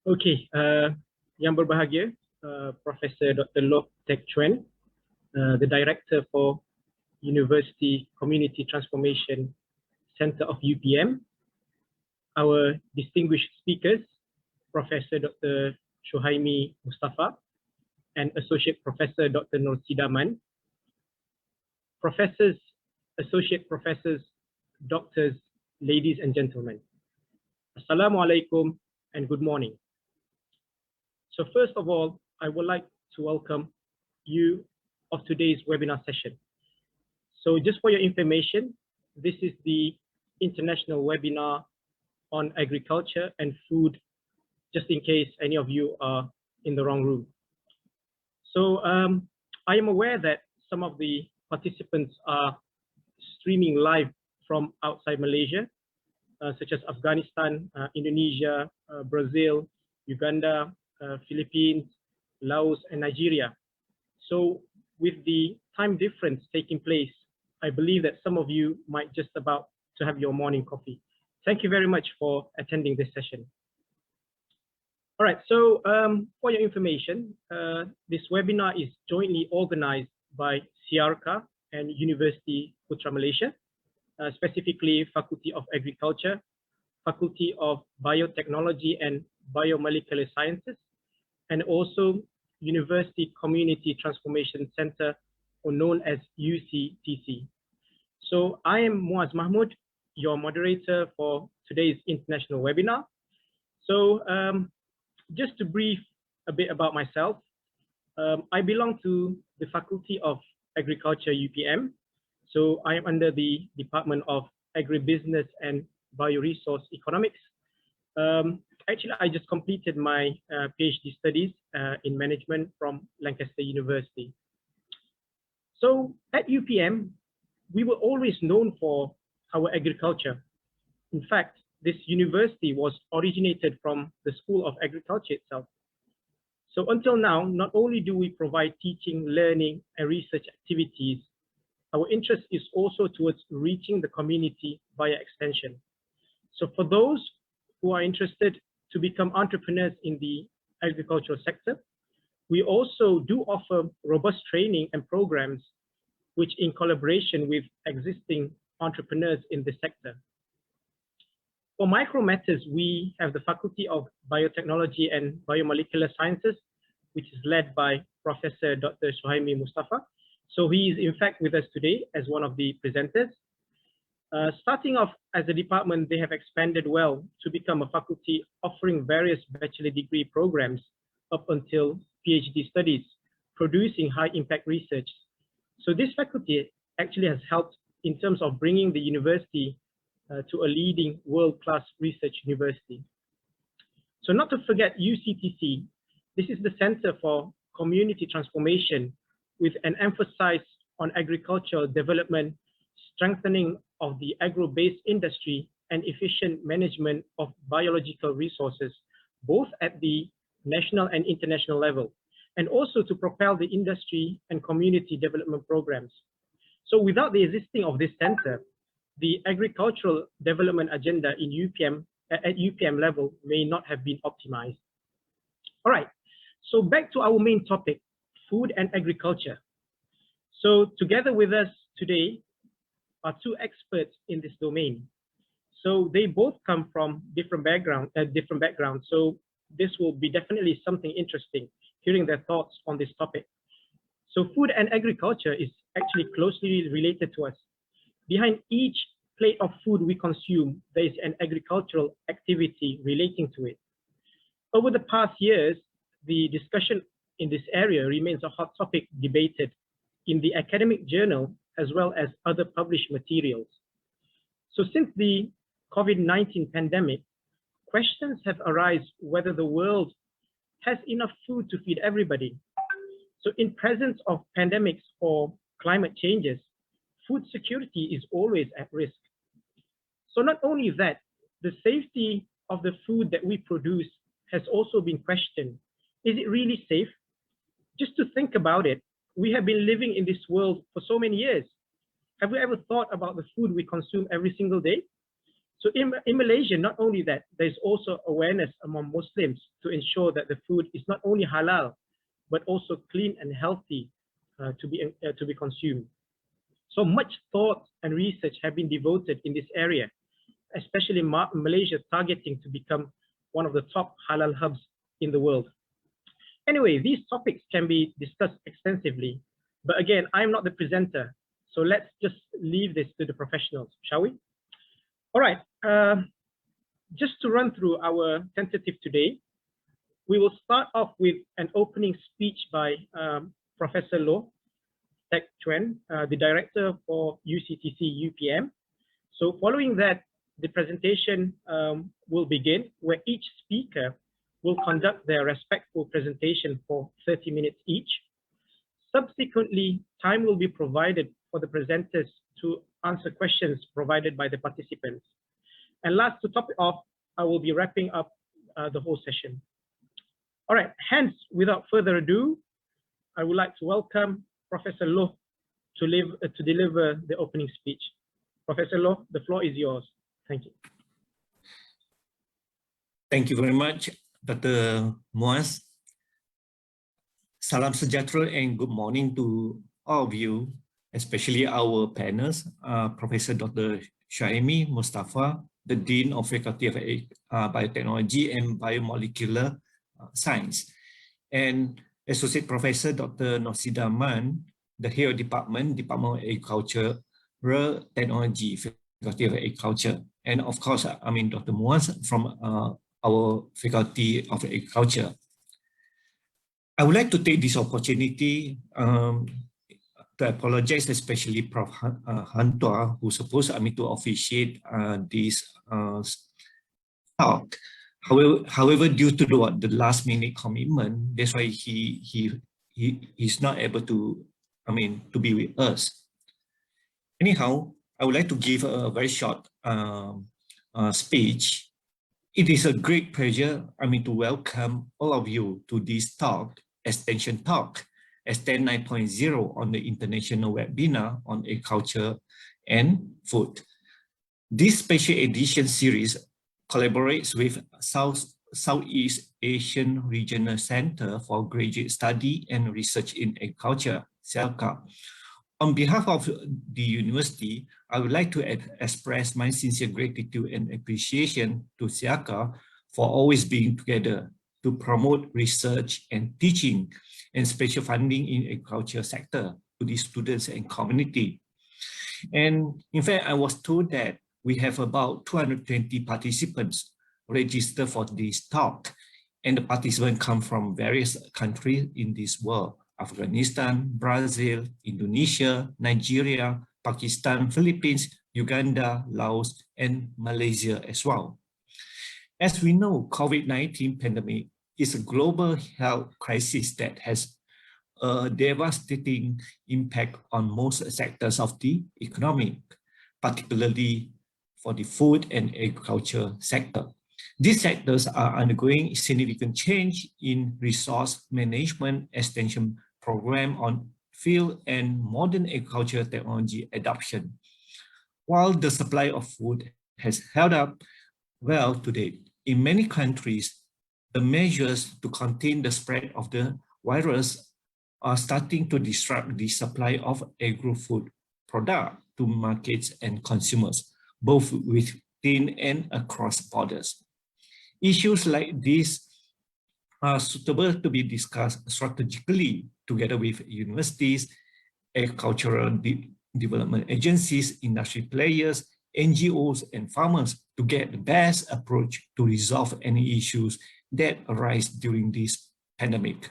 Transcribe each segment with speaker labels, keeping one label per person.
Speaker 1: Okey, yang berbahagia, Profesor Dr. Loh Teck Chuan, the Director for University Community Transformation Center of UPM, our distinguished speakers, Professor Dr. Shuhaimi Mustafa and Associate Professor Dr. Nur Sidaman, Professors, Associate Professors, Doctors, ladies and gentlemen. Assalamualaikum and good morning. So first of all, I would like to welcome you of today's webinar session. So just for your information, this is the international webinar on agriculture and food, just in case any of you are in the wrong room. So I am aware that some of the participants are streaming live from outside Malaysia, such as Afghanistan, Indonesia, Brazil, Uganda, Philippines, Laos, and Nigeria. So with the time difference taking place, I believe that some of you might just about to have your morning coffee. Thank you very much for attending this session. All right, so for your information, this webinar is jointly organized by Siarka and Universiti Putra Malaysia, specifically Faculty of Agriculture, Faculty of Biotechnology and Biomolecular Sciences, and also University Community Transformation Center, or known as UCTC. So I am Muaz Mahmood, your moderator for today's international webinar. So just to brief a bit about myself, I belong to the Faculty of Agriculture UPM. So I am under the Department of Agribusiness and Bioresource Economics. Actually, I just completed my PhD studies in management from Lancaster University. So at UPM, we were always known for our agriculture. In fact, this university was originated from the School of Agriculture itself. So until now, not only do we provide teaching, learning, and research activities, our interest is also towards reaching the community via extension. So for those who are interested to become entrepreneurs in the agricultural sector, we also do offer robust training and programs, which in collaboration with existing entrepreneurs in the sector. For micro matters, we have the Faculty of Biotechnology and Biomolecular Sciences, which is led by Professor Dr. Shuhaimi Mustafa. So he is in fact with us today as one of the presenters. Starting off as a department, they have expanded well to become a faculty offering various bachelor degree programs up until PhD studies, producing high impact research. So this faculty actually has helped in terms of bringing the university to a leading world-class research university. So not to forget UCTC, this is the Center for Community Transformation with an emphasis on agricultural development, strengthening of the agro-based industry and efficient management of biological resources, both at the national and international level, and also to propel the industry and community development programs. So without the existing of this center, the agricultural development agenda in UPM, at UPM level may not have been optimized. All right, so back to our main topic, food and agriculture. So together with us today are two experts in this domain. So they both come from different backgrounds. So this will be definitely something interesting, hearing their thoughts on this topic. So food and agriculture is actually closely related to us. Behind each plate of food we consume, there is an agricultural activity relating to it. Over the past years, the discussion in this area remains a hot topic debated in the academic journal as well as other published materials. So since the COVID-19 pandemic, questions have arisen whether the world has enough food to feed everybody. So in presence of pandemics or climate changes, food security is always at risk. So not only that, the safety of the food that we produce has also been questioned. Is it really safe? Just to think about it, we have been living in this world for so many years. Have we ever thought about the food we consume every single day? So in Malaysia, not only that, there's also awareness among Muslims to ensure that the food is not only halal, but also clean and healthy to be consumed. So much thought and research have been devoted in this area, especially Malaysia targeting to become one of the top halal hubs in the world. Anyway, these topics can be discussed extensively, but again, I'm not the presenter, so let's just leave this to the professionals, shall we? All right, just to run through our tentative today, we will start off with an opening speech by Professor Loh Teck Chuan, the director for UCTC UPM. So following that, the presentation will begin, where each speaker will conduct their respectful presentation for 30 minutes each. Subsequently, time will be provided for the presenters to answer questions provided by the participants. And last, to top it off, I will be wrapping up the whole session. All right, hence, without further ado, I would like to welcome Professor Loh to deliver the opening speech. Professor Loh, the floor is yours. Thank you.
Speaker 2: Thank you very much, Dr. Muaz. Salam sejahtera and good morning to all of you, especially our panelists, Professor Dr. Syaimi Mustafa, the Dean of Faculty of Biotechnology and Biomolecular Science, and Associate Professor Dr. Nosida Man, the Head of Department of Agriculture, Technology, Faculty of Agriculture, and of course, Dr. Muaz from our Faculty of Agriculture. I would like to take this opportunity to apologize, especially Prof. Hantua, who's supposed to officiate this talk. However, due to the last minute commitment, that's why he's not able to be with us. Anyhow, I would like to give a very short speech. It is a great pleasure, to welcome all of you to this talk, Extension Talk, Extend 9.0 on the International Webinar on Agriculture and Food. This special edition series collaborates with Southeast Asian Regional Center for Graduate Study and Research in Agriculture, SEARCA. On behalf of the university, I would like to express my sincere gratitude and appreciation to SEARCA for always being together to promote research and teaching and special funding in agriculture sector to the students and community. And in fact, I was told that we have about 220 participants registered for this talk, and the participants come from various countries in this world: Afghanistan, Brazil, Indonesia, Nigeria, Pakistan, Philippines, Uganda, Laos, and Malaysia as well. As we know, COVID-19 pandemic is a global health crisis that has a devastating impact on most sectors of the economy, particularly for the food and agriculture sector. These sectors are undergoing significant change in resource management, extension program on field and modern agriculture technology adoption. While the supply of food has held up well to date, in many countries, the measures to contain the spread of the virus are starting to disrupt the supply of agro-food products to markets and consumers, both within and across borders. Issues like these are suitable to be discussed strategically together with universities, agricultural development agencies, industry players, NGOs, and farmers to get the best approach to resolve any issues that arise during this pandemic.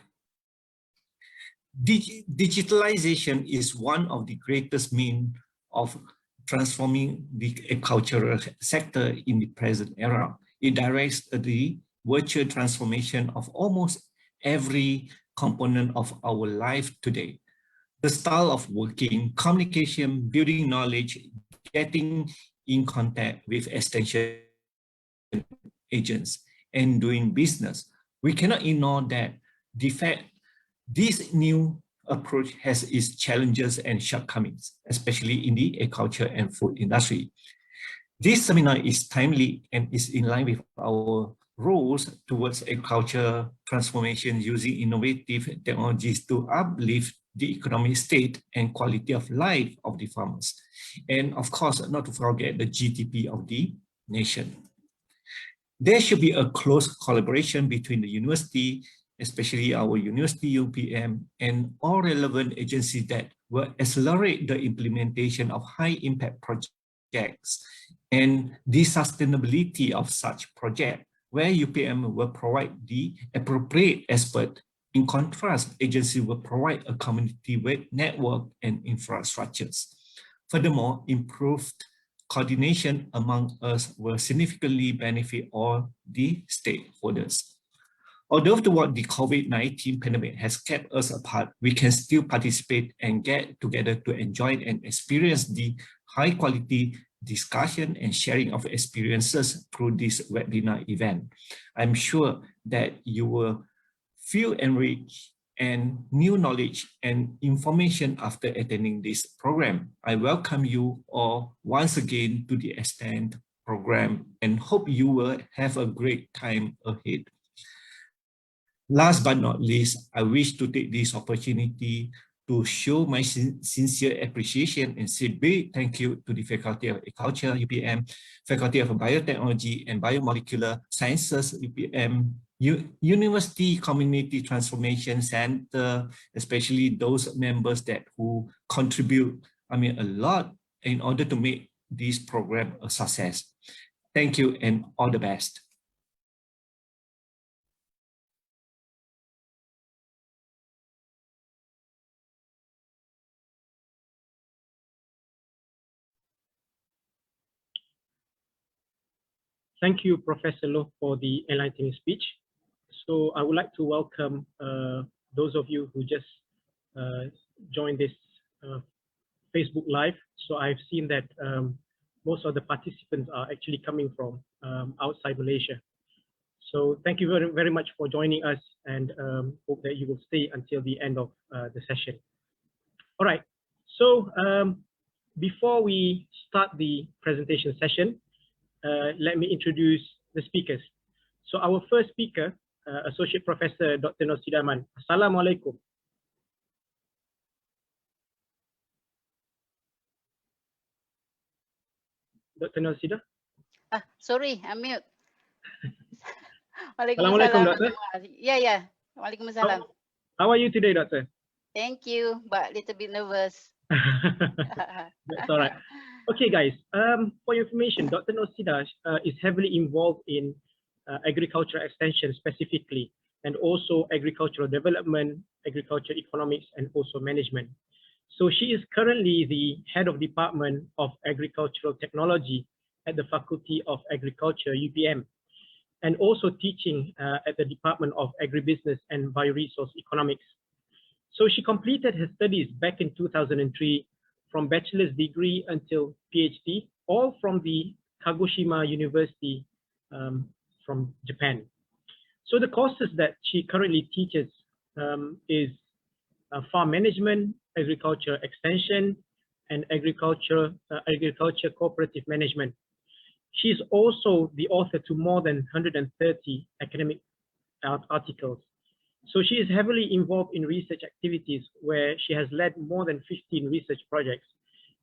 Speaker 2: Digitalization is one of the greatest means of transforming the agricultural sector in the present era. It directs the virtual transformation of almost every component of our life today. The style of working, communication, building knowledge, getting in contact with extension agents, and doing business. We cannot ignore that the fact this new approach has its challenges and shortcomings, especially in the agriculture and food industry. This seminar is timely and is in line with our roles towards agriculture transformation using innovative technologies to uplift the economic state and quality of life of the farmers. And of course, not to forget the GDP of the nation. There should be a close collaboration between the university, especially our university UPM, and all relevant agencies that will accelerate the implementation of high impact projects and the sustainability of such project, where UPM will provide the appropriate expert. In contrast, agency will provide a community network and infrastructures. Furthermore, improved coordination among us will significantly benefit all the stakeholders. Although the COVID-19 pandemic has kept us apart, we can still participate and get together to enjoy and experience the high quality discussion and sharing of experiences through this webinar event. I'm sure that you will feel enriched and new knowledge and information after attending this program. I welcome you all once again to the Extend program and hope you will have a great time ahead. Last but not least, I wish to take this opportunity to show my sincere appreciation and say big thank you to the Faculty of Agriculture, UPM, Faculty of Biotechnology and Biomolecular Sciences, UPM, University Community Transformation Center, especially those members that who contribute, a lot in order to make this program a success. Thank you and all the best.
Speaker 1: Thank you, Professor Loh, for the enlightening speech. So I would like to welcome those of you who just joined this Facebook Live. So I've seen that most of the participants are actually coming from outside Malaysia. So thank you very, very much for joining us, and hope that you will stay until the end of the session. All right, so before we start the presentation session, let me introduce the speakers. So our first speaker, Associate Professor Dr. Nosida Aman. Assalamualaikum. Dr. Nosida?
Speaker 3: Sorry, I'm mute.
Speaker 1: Assalamualaikum, Doctor.
Speaker 3: Yeah. Waalaikumsalam.
Speaker 1: How are you today, Doctor?
Speaker 3: Thank you, but a little bit nervous.
Speaker 1: That's all right. Okay, guys. For your information, Dr. Nosida is heavily involved in agricultural extension specifically, and also agricultural development, agriculture economics, and also management. So she is currently the head of Department of Agricultural Technology at the Faculty of Agriculture, UPM, and also teaching at the Department of Agribusiness and Bioresource Economics. So she completed her studies back in 2003 from bachelor's degree until PhD, all from the Kagoshima University from Japan. So the courses that she currently teaches is farm management, agriculture extension, and agriculture cooperative management. She's also the author to more than 130 academic articles. So she is heavily involved in research activities where she has led more than 15 research projects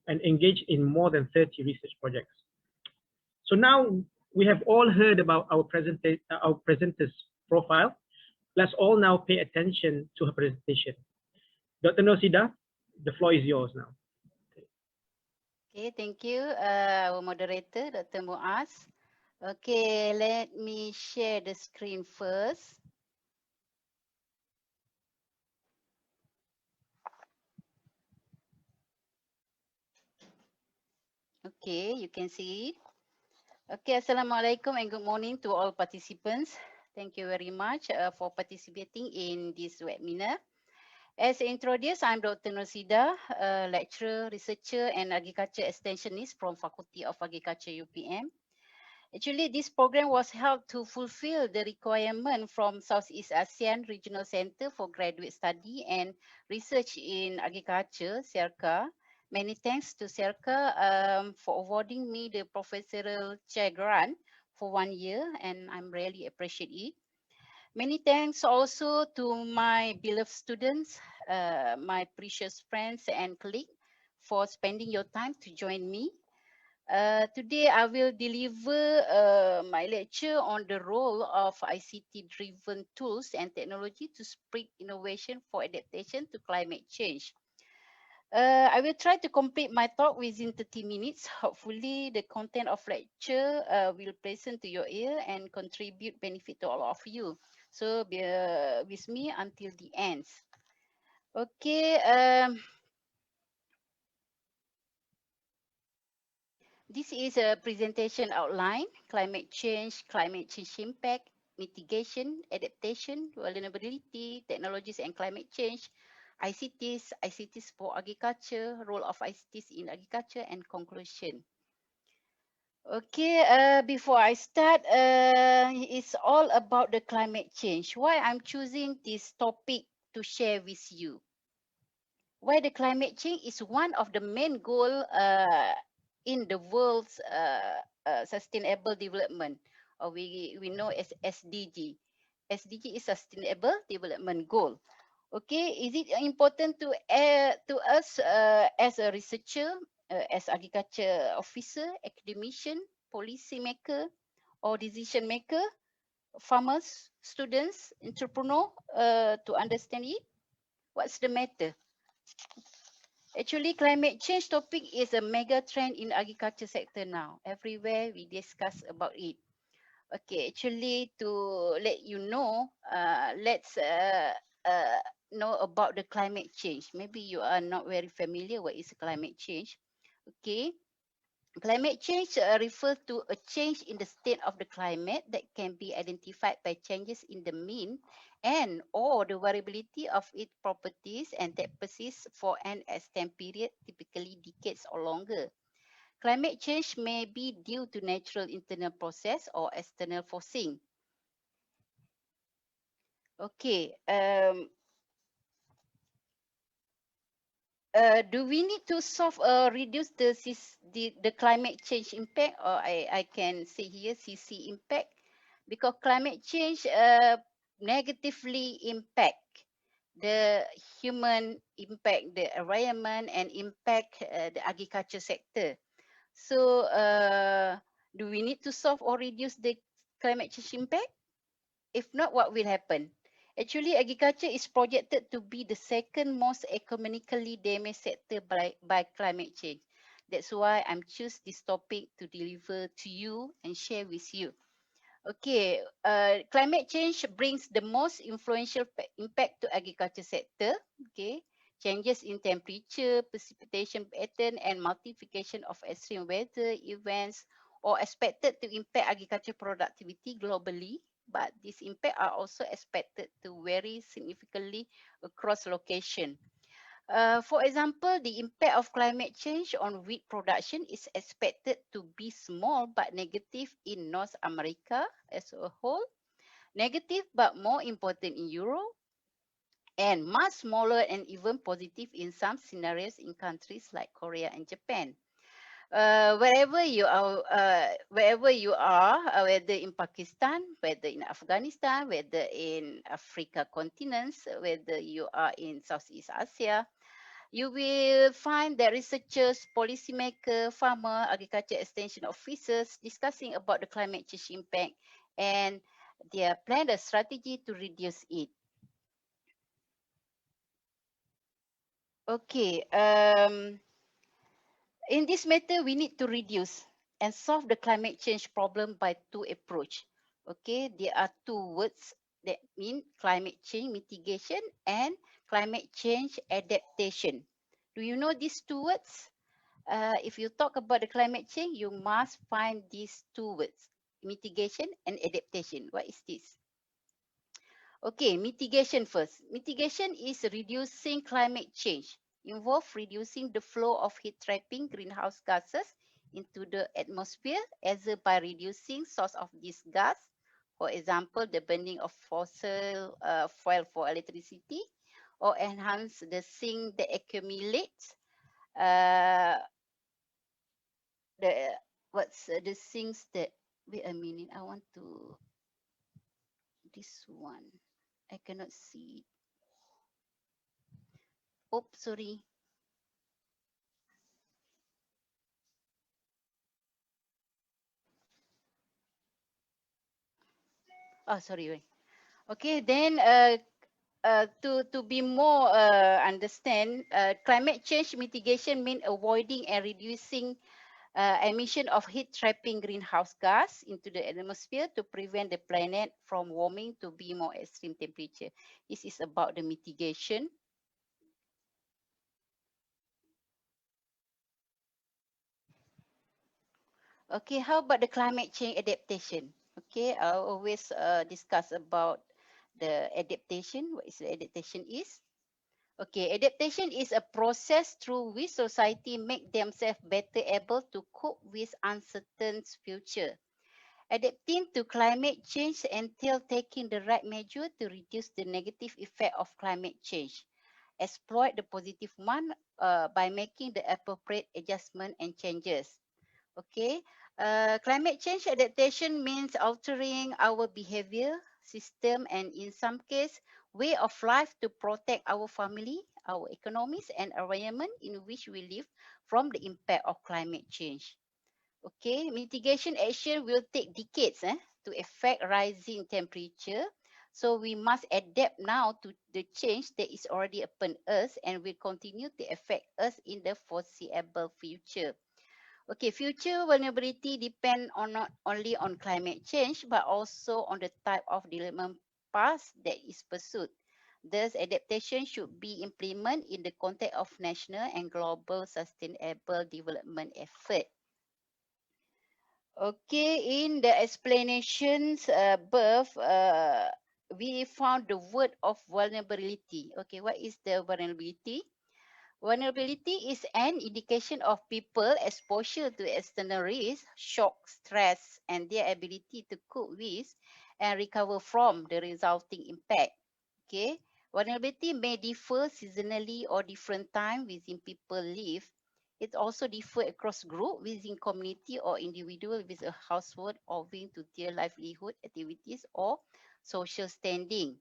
Speaker 1: and engaged in more than 30 research projects. So now we have all heard about our presenter's profile. Let's all now pay attention to her presentation. Dr. Nosida, the floor is yours now.
Speaker 3: Okay, thank you, our moderator, Dr. Muaz. Okay, let me share the screen first. Okay, you can see. Okay, Assalamualaikum and good morning to all participants. Thank you very much for participating in this webinar. As introduced, I'm Dr. Nosida, a lecturer, researcher, and agriculture extensionist from Faculty of Agriculture, UPM. Actually, this program was held to fulfill the requirement from Southeast ASEAN Regional Center for Graduate Study and Research in Agriculture, SERCA, Many thanks to Serka for awarding me the professorial chair grant for 1 year, and I'm really appreciate it. Many thanks also to my beloved students, my precious friends and colleagues for spending your time to join me. Today I will deliver my lecture on the role of ICT-driven tools and technology to spread innovation for adaptation to climate change. I will try to complete my talk within 30 minutes. Hopefully, the content of lecture will pleasant to your ear and contribute benefit to all of you. So be with me until the end. Okay. This is a presentation outline: climate change impact, mitigation, adaptation, vulnerability, technologies and climate change, ICTs for agriculture, role of ICTs in agriculture, and conclusion. Okay, before I start, it's all about the climate change. Why I'm choosing this topic to share with you? Why the climate change is one of the main goal in the world's sustainable development, or we know as SDG. SDG is Sustainable Development Goal. Okay, is it important to us as a researcher, as agriculture officer, academician, policy maker, or decision maker, farmers, students, entrepreneur, to understand it? What's the matter? Actually, climate change topic is a mega trend in agriculture sector now. Everywhere we discuss about it. Okay, actually, to let you know, let's know about the climate change. Maybe you are not very familiar what is climate change. Okay, climate change refers to a change in the state of the climate that can be identified by changes in the mean and or the variability of its properties and that persists for an extended period, typically decades or longer. Climate change may be due to natural internal process or external forcing. Okay, do we need to solve or reduce the climate change impact, or I can say here CC impact, because climate change negatively impact the human, impact the environment, and impact the agriculture sector. So do we need to solve or reduce the climate change impact? If not, what will happen? Actually, agriculture is projected to be the second most economically damaged sector by climate change. That's why I'm choose this topic to deliver to you and share with you. Okay, climate change brings the most influential impact to agriculture sector. Okay, changes in temperature, precipitation pattern, and multiplication of extreme weather events are expected to impact agriculture productivity globally. But these impacts are also expected to vary significantly across location. For example, the impact of climate change on wheat production is expected to be small but negative in North America as a whole, negative but more important in Europe, and much smaller and even positive in some scenarios in countries like Korea and Japan. Wherever you are, whether in Pakistan, whether in Afghanistan, whether in Africa continents, whether you are in Southeast Asia, you will find that researchers, policymakers, farmer, agriculture extension officers discussing about the climate change impact and their plan a strategy to reduce it. Okay, in this matter, we need to reduce and solve the climate change problem by two approach. Okay, there are two words that mean climate change mitigation and climate change adaptation. Do you know these two words? If you talk about the climate change, you must find these two words, mitigation and adaptation. What is this? Okay, mitigation first. Mitigation is reducing climate change, involve reducing the flow of heat trapping greenhouse gases into the atmosphere, either by reducing source of this gas, for example, the burning of fossil fuel for electricity, or enhance the sink that accumulates uh, the what's the things that, wait a minute, I want to, this one, I cannot see it. Oops, sorry. Oh, sorry. Wait. Okay, then to be more understand, climate change mitigation mean avoiding and reducing emission of heat trapping greenhouse gas into the atmosphere to prevent the planet from warming to be more extreme temperature. This is about the mitigation. Okay, how about the climate change adaptation? Okay, I always discuss about the adaptation. What is the adaptation is? Okay, adaptation is a process through which society make themselves better able to cope with uncertain future. Adapting to climate change entails taking the right measure to reduce the negative effect of climate change. Exploit the positive one by making the appropriate adjustment and changes. Okay, climate change adaptation means altering our behavior, system, and in some case, way of life to protect our family, our economies, and environment in which we live from the impact of climate change. Okay, mitigation action will take decades to affect rising temperature. So we must adapt now to the change that is already upon us and will continue to affect us in the foreseeable future. Okay, future vulnerability depend on not only on climate change but also on the type of development path that is pursued. Thus, adaptation should be implemented in the context of national and global sustainable development effort. Okay, in the explanations above, we found the word of vulnerability. Okay, what is the vulnerability? Vulnerability is an indication of people exposure to external risk, shock, stress, and their ability to cope with and recover from the resulting impact. Okay, vulnerability may differ seasonally or different time within people live. It also differ across group within community or individual with a household owing to their livelihood activities or social standing.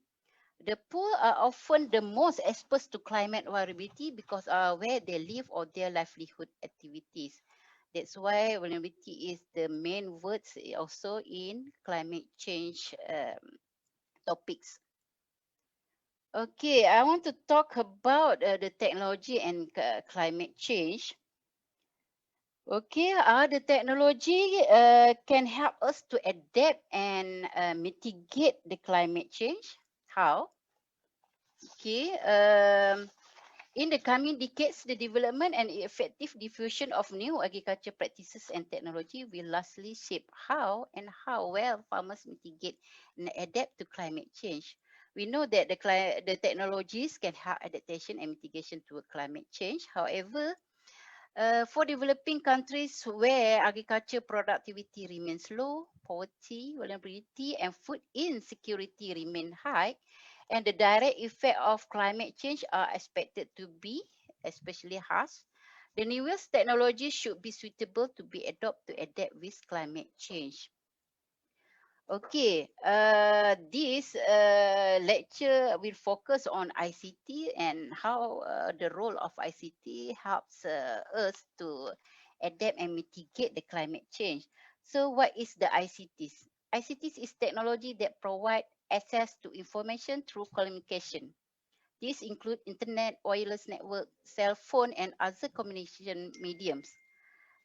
Speaker 3: The poor are often the most exposed to climate variability because where they live or their livelihood activities. That's why vulnerability is the main words also in climate change topics. Okay, I want to talk about the technology and climate change. Okay, the technology can help us to adapt and mitigate the climate change. How? Okay, in the coming decades, the development and effective diffusion of new agriculture practices and technology will largely shape how well farmers mitigate and adapt to climate change. We know that the technologies can help adaptation and mitigation to climate change. However, for developing countries where agriculture productivity remains low, poverty, vulnerability, and food insecurity remain high, and the direct effect of climate change are expected to be especially harsh, the newest technology should be suitable to be adopted to adapt with climate change. Okay, this lecture will focus on ICT and how the role of ICT helps us to adapt and mitigate the climate change. So what is the ICTs? ICTs is technology that provide access to information through communication. These include internet, wireless network, cell phone, and other communication mediums.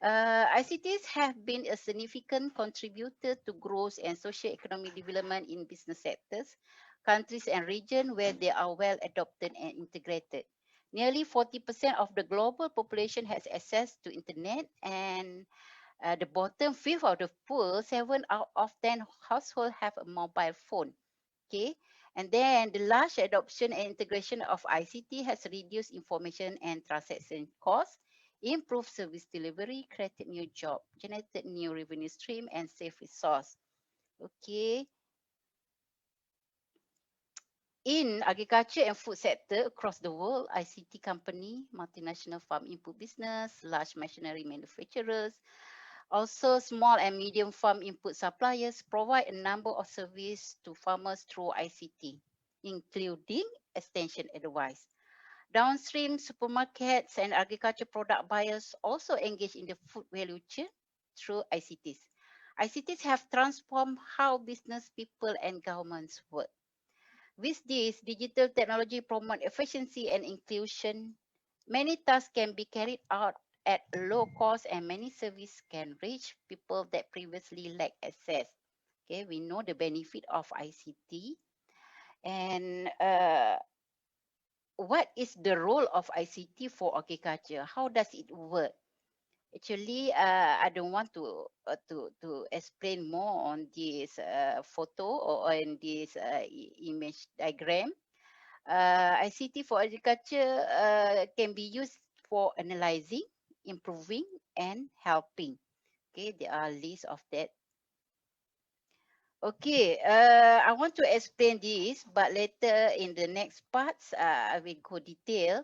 Speaker 3: ICTs have been a significant contributor to growth and socio-economic development in business sectors, countries and regions where they are well adopted and integrated. Nearly 40% of the global population has access to internet, and the bottom fifth of the poor, 7 out of 10 households have a mobile phone. Okay, and then the large adoption and integration of ICT has reduced information and transaction costs, improved service delivery, created new jobs, generated new revenue stream, and saved resource. Okay, In agriculture and food sector across the world, ICT company, multinational farm input business, large machinery manufacturers, also small and medium farm input suppliers provide a number of services to farmers through ICT, including extension advice. Downstream supermarkets and agriculture product buyers also engage in the food value chain through ICTs. ICTs have transformed how business people and governments work. With this, digital technology promote efficiency and inclusion. Many tasks can be carried out at low cost and many services can reach people that previously lacked access. Okay, we know the benefit of ICT. And what is the role of ICT for agriculture? How does it work? Actually, I don't want to explain more on this photo or on this image diagram. ICT for agriculture can be used for analyzing, improving, and helping. Okay, there are lists of that. Okay, I want to explain this, but later in the next parts, I will go detail.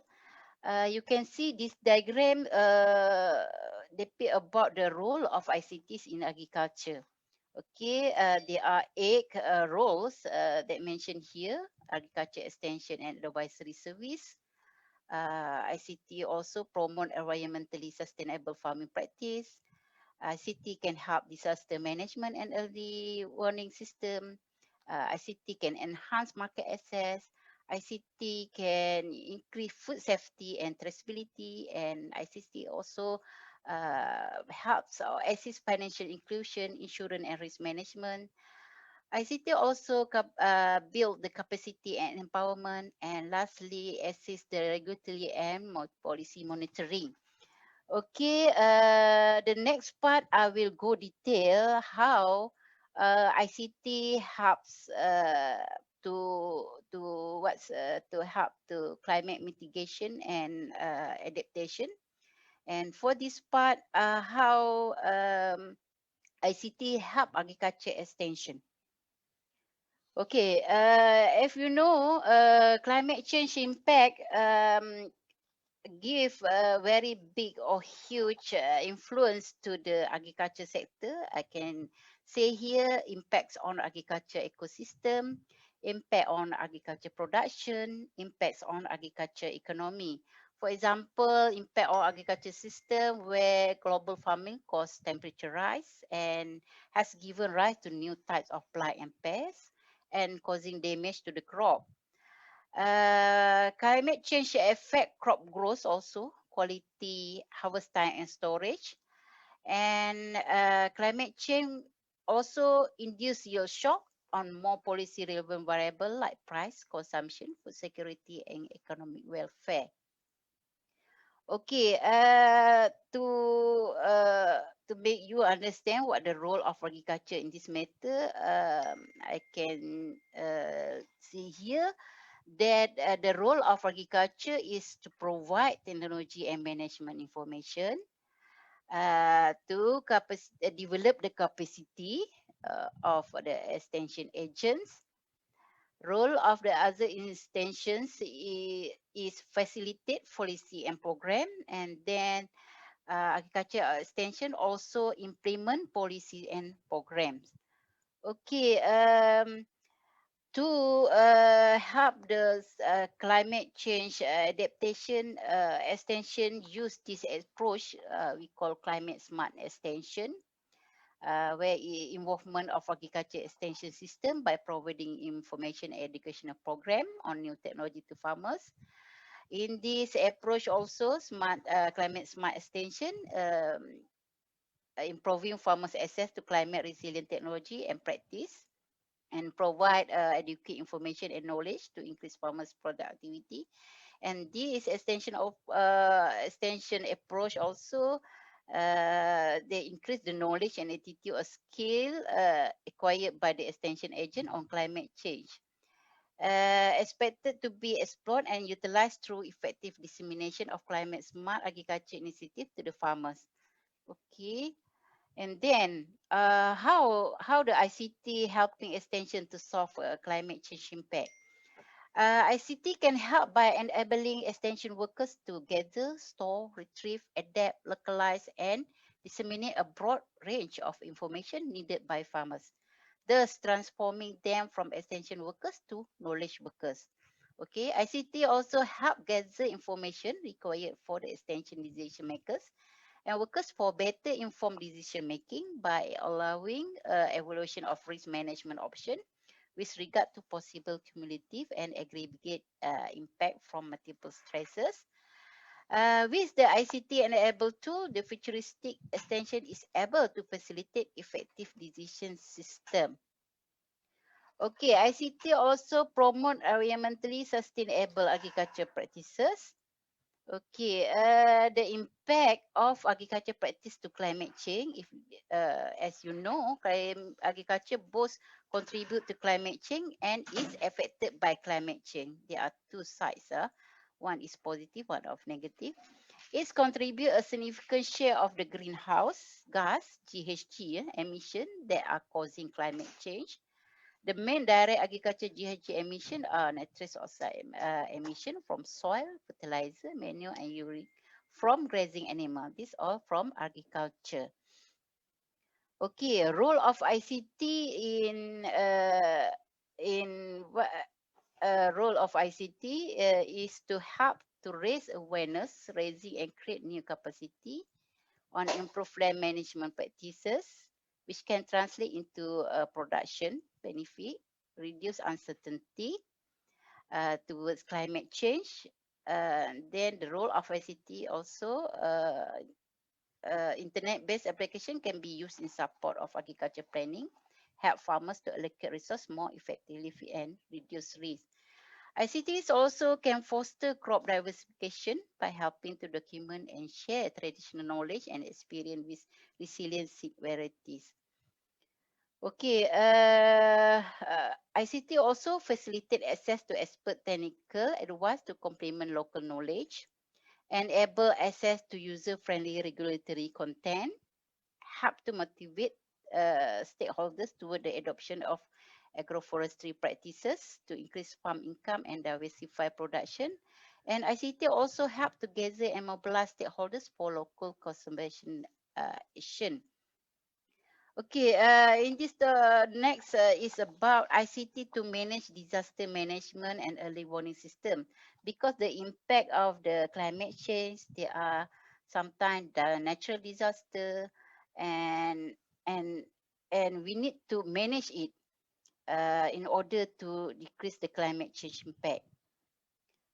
Speaker 3: You can see this diagram depict about the role of ICTs in agriculture. Okay, there are 8 roles that mentioned here: agriculture extension and advisory service. ICT also promote environmentally sustainable farming practice. ICT can help disaster management and early warning system. ICT can enhance market access. ICT can increase food safety and traceability, and ICT also helps or assist financial inclusion, insurance and risk management. ICT also build the capacity and empowerment, and lastly assist the regulatory and policy monitoring. Okay, the next part I will go detail how ICT helps to help to climate mitigation and adaptation. And for this part, how ICT help agriculture extension. Okay, if you know, climate change impact give a very big or huge influence to the agriculture sector. I can say here impacts on agriculture ecosystem, impact on agriculture production, impacts on agriculture economy. For example, impact on agriculture system where global farming causes temperature rise and has given rise to new types of blight and pests and causing damage to the crop. Climate change affect crop growth also, quality, harvest time and storage. And climate change also induce yield shock on more policy relevant variable like price, consumption, food security and economic welfare. Okay, to make you understand what the role of agriculture in this matter, I can see here that the role of agriculture is to provide technology and management information to develop the capacity of the extension agents. Role of the other extensions is facilitate policy and program, and then agriculture extension also implement policy and programs. Okay, to help the climate change adaptation, extension use this approach we call climate smart extension, where involvement of agriculture extension system by providing information and educational program on new technology to farmers. In this approach also smart climate smart extension improving farmers access to climate resilient technology and practice, and provide adequate information and knowledge to increase farmers' productivity. And this extension of extension approach also they increase the knowledge and attitude or skill acquired by the extension agent on climate change. Expected to be explored and utilized through effective dissemination of climate smart agriculture initiative to the farmers. Okay. And then, how the ICT helping extension to solve climate change impact? ICT can help by enabling extension workers to gather, store, retrieve, adapt, localize, and disseminate a broad range of information needed by farmers, thus transforming them from extension workers to knowledge workers. Okay, ICT also help gather information required for the extension decision makers and workers for better informed decision making by allowing evaluation of risk management option with regard to possible cumulative and aggregate impact from multiple stresses. With the ICT enabled tool, the futuristic extension is able to facilitate effective decision system. Okay, ICT also promote environmentally sustainable agriculture practices. Okay, the impact of agriculture practice to climate change, if as you know, agriculture both contribute to climate change and is affected by climate change. There are two sides. One is positive, one of negative. It contribute a significant share of the greenhouse gas (GHG) emission that are causing climate change. The main direct agriculture GHG emission are nitrous oxide emission from soil, fertilizer, manure, and urine from grazing animal. These all from agriculture. Okay, role of ICT in role of ICT is to help to raise awareness, raising and create new capacity on improved land management practices, which can translate into production benefit, reduce uncertainty towards climate change. Then the role of ICT also, internet-based application can be used in support of agriculture planning, help farmers to allocate resource more effectively and reduce risk. ICTs also can foster crop diversification by helping to document and share traditional knowledge and experience with resilient seed varieties. Okay, ICT also facilitate access to expert technical advice to complement local knowledge, enable access to user-friendly regulatory content, help to motivate stakeholders toward the adoption of agroforestry practices to increase farm income and diversify production. And ICT also help to gather and mobilize stakeholders for local conservation action. Okay, in this next is about ICT to manage disaster management and early warning system. Because the impact of the climate change, there are sometimes the natural disaster, and and and we need to manage it in order to decrease the climate change impact.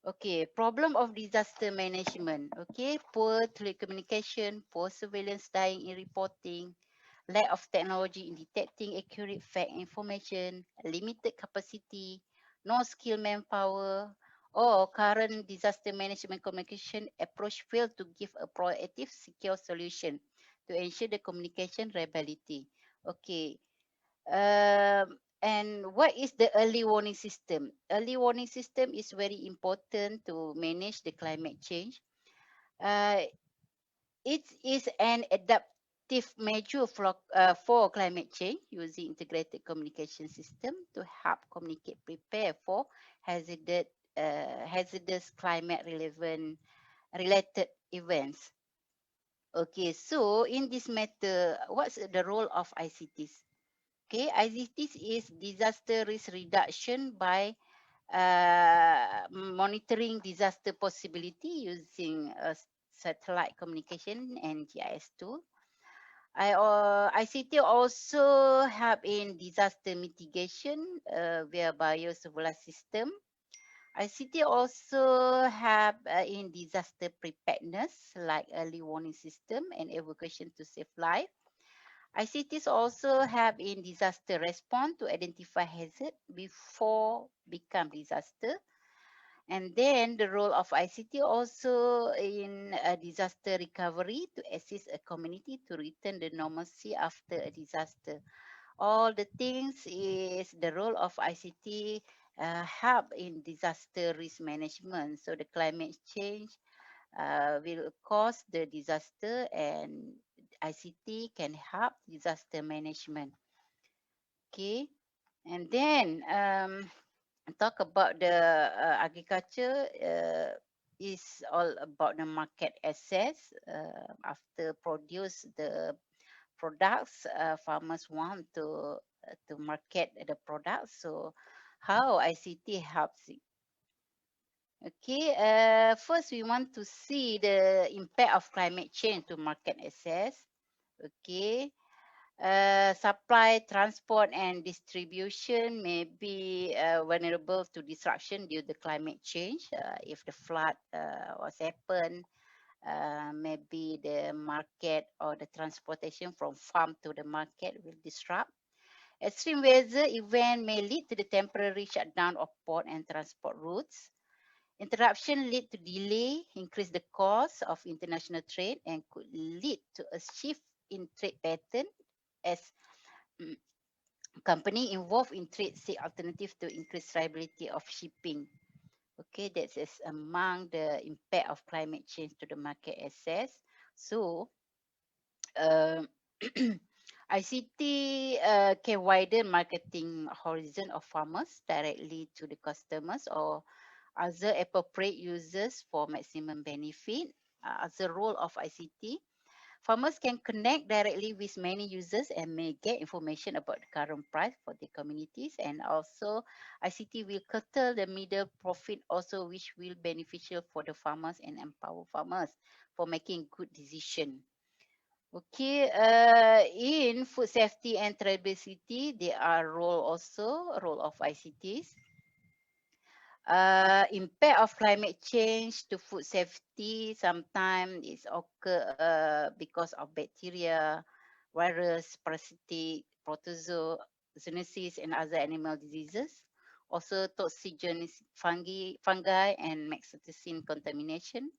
Speaker 3: Okay, problem of disaster management. Okay, poor telecommunication, poor surveillance dying in reporting, lack of technology in detecting accurate fact information, limited capacity, no skilled manpower, or current disaster management communication approach fail to give a proactive, secure solution to ensure the communication reliability. Okay, and what is the early warning system? Early warning system is very important to manage the climate change. It is an adaptive measure for climate change using integrated communication system to help communicate prepare for hazardous climate relevant related events. Okay, so in this matter, what's the role of ICTs? Okay, ICTs is disaster risk reduction by monitoring disaster possibility using satellite communication and GIS tool. ICT also help in disaster mitigation via biosurveillance system. ICT also help in disaster preparedness like early warning system and evacuation to save life. ICTs also help in disaster response to identify hazard before become disaster. And then the role of ICT also in disaster recovery to assist a community to return the normalcy after a disaster. All the things is the role of ICT help in disaster risk management. So the climate change will cause the disaster and ICT can help disaster management. Okay, and then talk about the agriculture, is all about the market access. After produce the products, farmers want to market the products. So how ICT helps it? Okay, first we want to see the impact of climate change to market access. Okay, supply, transport, and distribution may be vulnerable to disruption due to climate change. If the flood was happen, maybe the market or the transportation from farm to the market will disrupt. Extreme weather event may lead to the temporary shutdown of port and transport routes. Interruption lead to delay, increase the cost of international trade, and could lead to a shift in trade pattern as mm, company involved in trade seek alternative to increase reliability of shipping. Okay, that is among the impact of climate change to the market access. So, um, ICT can widen marketing horizon of farmers directly to the customers or other appropriate users for maximum benefit. As a role of ICT, farmers can connect directly with many users and may get information about the current price for the communities. And also, ICT will curtail the middle profit also, which will beneficial for the farmers and empower farmers for making good decision. Okay, in food safety and traceability, there are role of ICTs. Impact of climate change to food safety sometimes is occur because of bacteria, virus, parasitic, protozoonoses, and other animal diseases. Also, toxigenic fungi and myxotoxin contamination,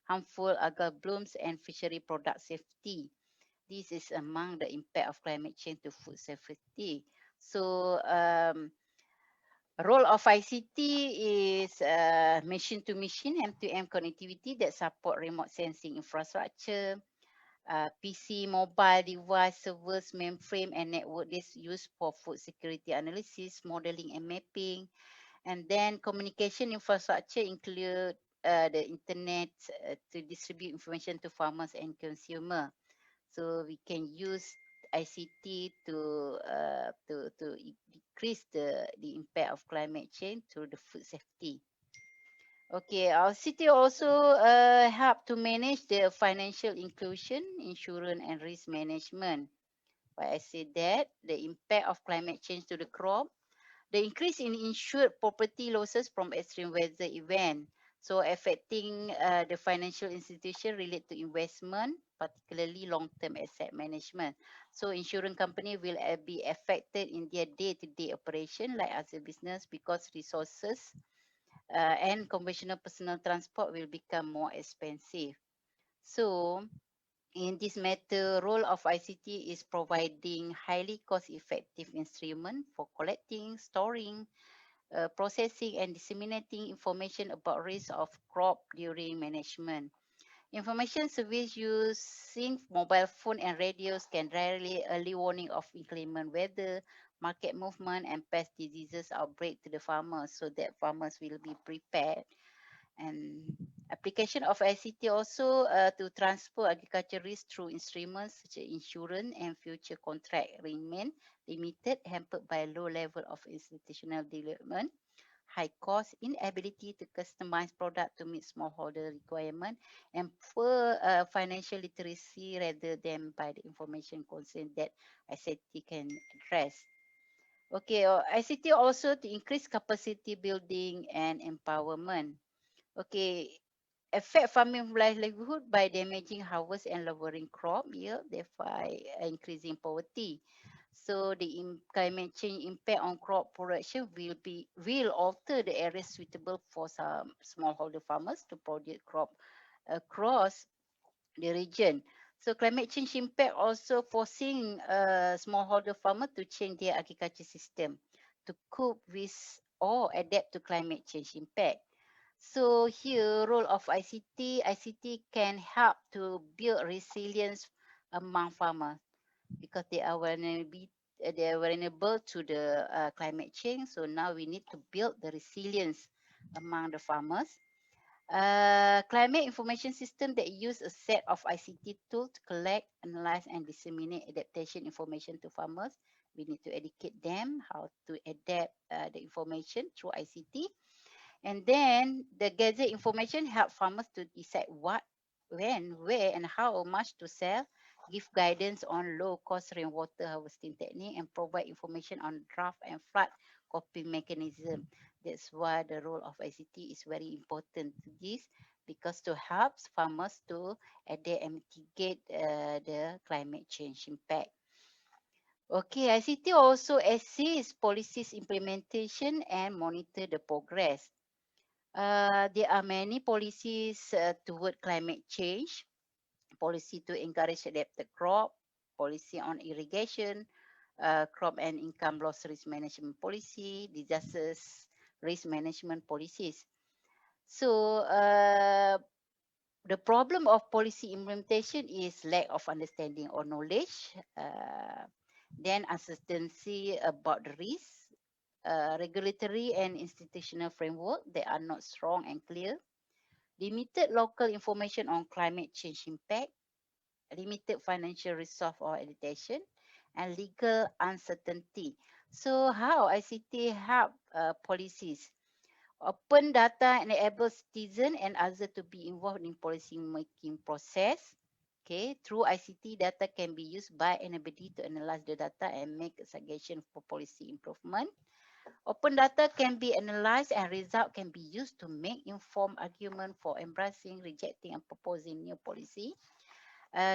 Speaker 3: harmful algal blooms, and fishery product safety. This is among the impact of climate change to food safety. So, role of ICT is machine to machine M2M connectivity that support remote sensing infrastructure, PC, mobile device, servers, mainframe, and network this used for food security analysis, modeling, and mapping. And then communication infrastructure include the internet to distribute information to farmers and consumer. So we can use ICT to decrease the impact of climate change to the food safety. Okay, our city also help to manage the financial inclusion, insurance, and risk management. Why I say that the impact of climate change to the crop, the increase in insured property losses from extreme weather event, so affecting the financial institution related to investment, particularly long-term asset management. So insurance company will be affected in their day-to-day operation like as a business because resources and conventional personal transport will become more expensive. So in this matter, role of ICT is providing highly cost-effective instrument for collecting, storing, processing, and disseminating information about risk of crop during management. Information service using mobile phone and radios can rarely early warning of inclement weather, market movement, and pest diseases outbreak to the farmers so that farmers will be prepared. And application of ICT also to transfer agriculture risk through instruments such as insurance and future contract remain limited, hampered by low level of institutional development, high cost, inability to customize product to meet smallholder requirement, and poor financial literacy rather than by the information concern that ICT can address. Okay, ICT also to increase capacity building and empowerment. Okay, affect farming livelihood by damaging harvest and lowering crop yield, thereby increasing poverty. So the climate change impact on crop production will alter the area suitable for some smallholder farmers to produce crop across the region. So climate change impact also forcing smallholder farmer to change their agriculture system to cope with or adapt to climate change impact. So here, role of ICT, ICT can help to build resilience among farmers because they are they're vulnerable to the climate change. So now we need to build the resilience among the farmers. Climate information system that use a set of ICT tools to collect, analyze, and disseminate adaptation information to farmers. We need to educate them how to adapt the information through ICT. And then the gather information help farmers to decide what, when, where, and how much to sell, give guidance on low-cost rainwater harvesting technique, and provide information on drought and flood coping mechanism. That's why the role of ICT is very important to this, because to help farmers to adapt and mitigate the climate change impact. Okay, ICT also assists policies implementation and monitor the progress. There are many policies toward climate change, policy to encourage adapted crop, policy on irrigation, crop and income loss risk management policy, disasters risk management policies. So the problem of policy implementation is lack of understanding or knowledge, then uncertainty about the risk, regulatory and institutional framework that are not strong and clear, limited local information on climate change impact, limited financial resource or adaptation, and legal uncertainty. So how ICT help policies? Open data enable citizens and others to be involved in policy making process. Okay, through ICT, data can be used by anybody to analyze the data and make a suggestion for policy improvement. Open data can be analyzed and result can be used to make informed argument for embracing, rejecting, and proposing new policy.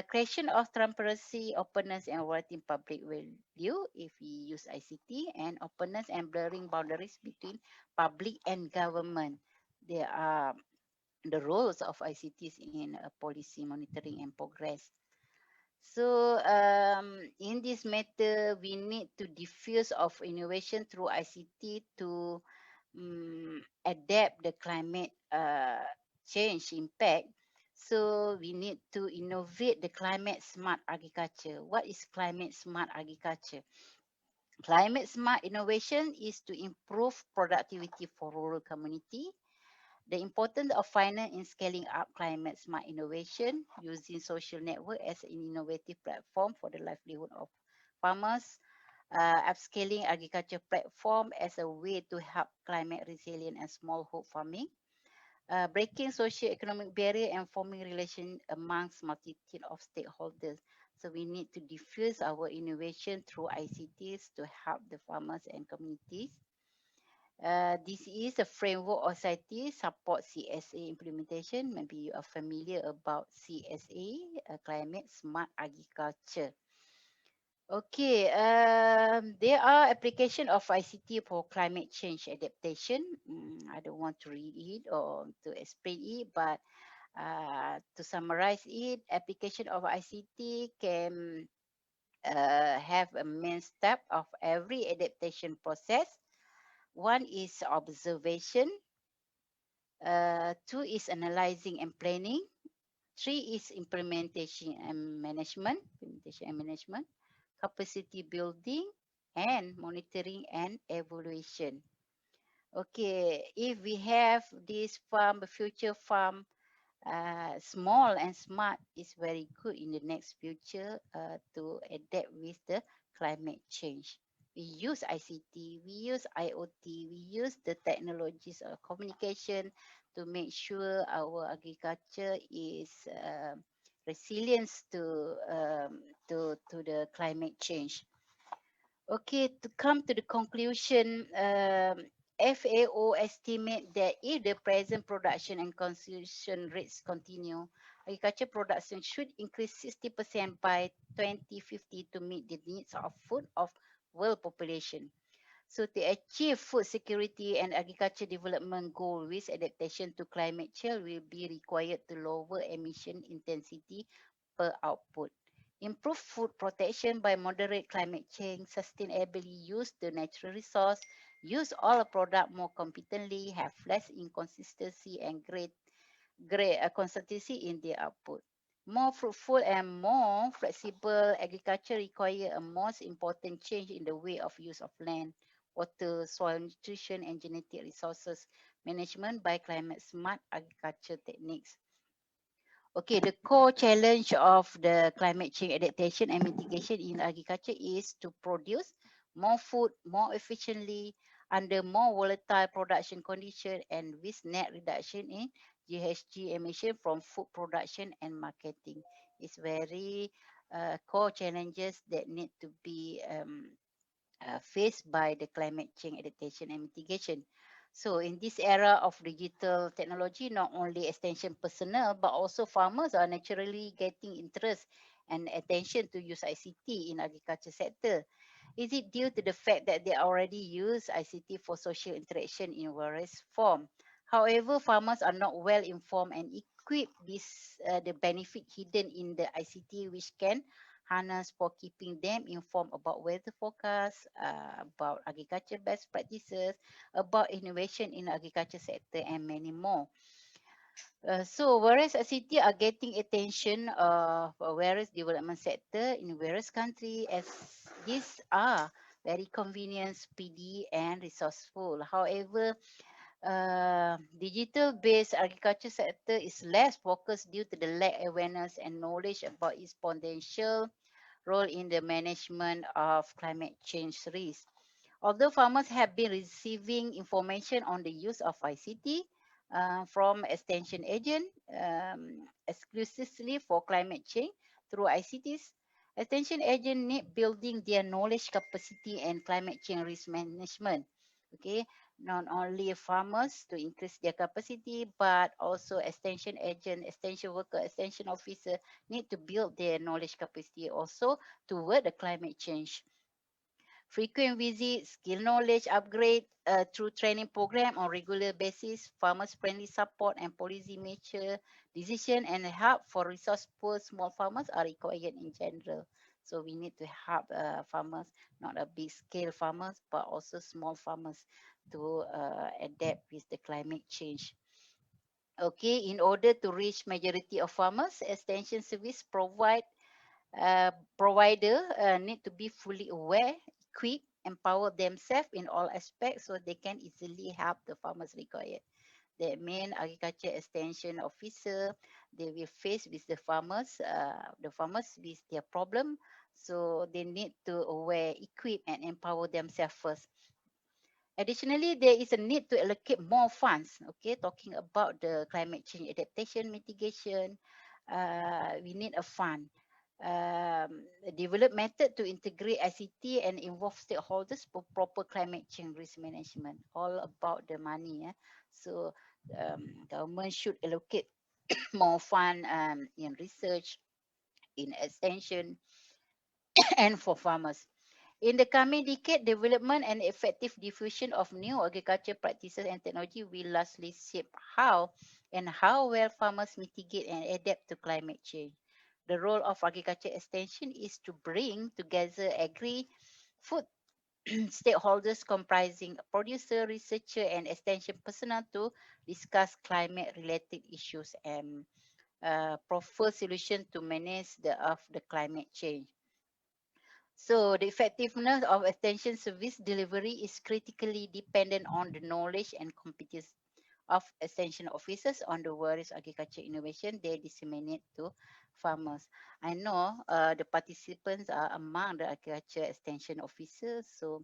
Speaker 3: Creation of transparency, openness, and variety in public value if we use ICT, and openness and blurring boundaries between public and government. There are the roles of ICTs in policy monitoring and progress. So in this matter, we need to diffuse of innovation through ICT to adapt the climate change impact. So we need to innovate the climate smart agriculture. What is climate smart agriculture? Climate smart innovation is to improve productivity for rural community. The importance of finance in scaling up climate smart innovation, using social network as an innovative platform for the livelihood of farmers, upscaling agriculture platform as a way to help climate resilient and smallholder farming, breaking socio-economic barrier and forming relation amongst multitude of stakeholders. So we need to diffuse our innovation through ICTs to help the farmers and communities. This is a framework of society support CSA implementation. Maybe you are familiar about CSA, Climate Smart Agriculture. Okay, there are application of ICT for climate change adaptation. I don't want to read it or to explain it, but to summarize it, application of ICT can have a main step of every adaptation process. One is observation, two is analyzing and planning, three is implementation and management, capacity building, and monitoring and evaluation. Okay, if we have this farm, the future farm, small and smart is very good in the next future to adapt with the climate change. We use ICT, we use IoT, we use the technologies of communication to make sure our agriculture is resilient to the climate change. Okay, to come to the conclusion, FAO estimate that if the present production and consumption rates continue, agriculture production should increase 60% by 2050 to meet the needs of food of world population. So to achieve food security and agriculture development goal with adaptation to climate change will be required to lower emission intensity per output. Improve food protection by moderate climate change, sustainably use the natural resource, use all product more competently, have less inconsistency and great consistency in their output. More fruitful and more flexible agriculture require a most important change in the way of use of land, water, soil nutrition, and genetic resources management by climate smart agriculture techniques. Okay, the core challenge of the climate change adaptation and mitigation in agriculture is to produce more food more efficiently under more volatile production condition and with net reduction in GHG emission from food production and marketing. It's very core challenges that need to be faced by the climate change adaptation and mitigation. So in this era of digital technology, not only extension personnel, but also farmers are naturally getting interest and attention to use ICT in agriculture sector. Is it due to the fact that they already use ICT for social interaction in various form? However, farmers are not well informed and equipped with the benefit hidden in the ICT, which can harness for keeping them informed about weather forecasts, about agriculture best practices, about innovation in agriculture sector, and many more. So whereas ICT are getting attention of various development sector in various countries, as these are very convenient, speedy, and resourceful. However, digital-based agriculture sector is less focused due to the lack awareness and knowledge about its potential role in the management of climate change risk. Although farmers have been receiving information on the use of ICT from extension agent exclusively for climate change through ICTs, extension agent need building their knowledge capacity and climate change risk management. Okay, not only farmers to increase their capacity, but also extension agent, extension worker, extension officer need to build their knowledge capacity also toward the climate change. Frequent visits, skill knowledge upgrade through training program on regular basis, farmers-friendly support and policy mature decision and help for resource poor small farmers are required in general. So we need to help farmers, not a big scale farmers, but also small farmers to adapt with the climate change. Okay, in order to reach majority of farmers, extension service provider need to be fully aware, equipped, empower themselves in all aspects so they can easily help the farmers required. That means agriculture extension officer, they will face with the farmers with their problem. So they need to aware, equip, and empower themselves first. Additionally, there is a need to allocate more funds. Okay, talking about the climate change adaptation mitigation, we need a fund. Develop method to integrate ICT and involve stakeholders for proper climate change risk management. All about the money. So government should allocate more fund in research, in extension, and for farmers. In the coming decade, development and effective diffusion of new agriculture practices and technology will largely shape how well farmers mitigate and adapt to climate change. The role of agriculture extension is to bring together agri-food stakeholders comprising producer, researcher, and extension personnel to discuss climate-related issues and prefer solutions to manage the climate change. So the effectiveness of extension service delivery is critically dependent on the knowledge and competence of extension officers on the various agriculture innovation they disseminate to farmers. I know the participants are among the agriculture extension officers, so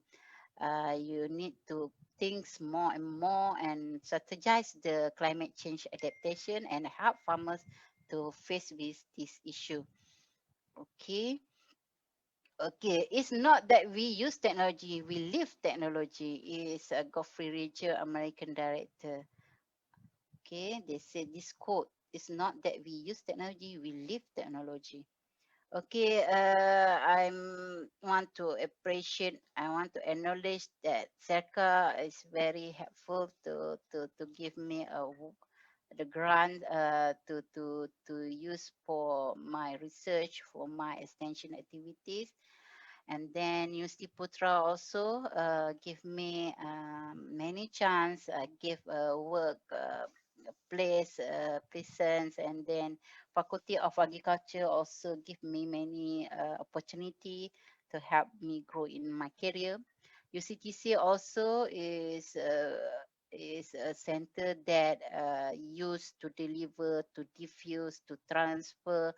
Speaker 3: you need to think more and more and strategize the climate change adaptation and help farmers to face with this issue. Okay. Okay, it's not that we use technology, we live technology. Is a Godfrey Ridger, American director. Okay, they said this quote, it's not that we use technology, we live technology. Okay, I want to acknowledge that Serka is very helpful to give me the grant to use for my research, for my extension activities. And then Universiti Putra also give me many chance, give work place presence, and then Faculty of Agriculture also give me many opportunity to help me grow in my career. UCTC also is a center that used to deliver, to diffuse, to transfer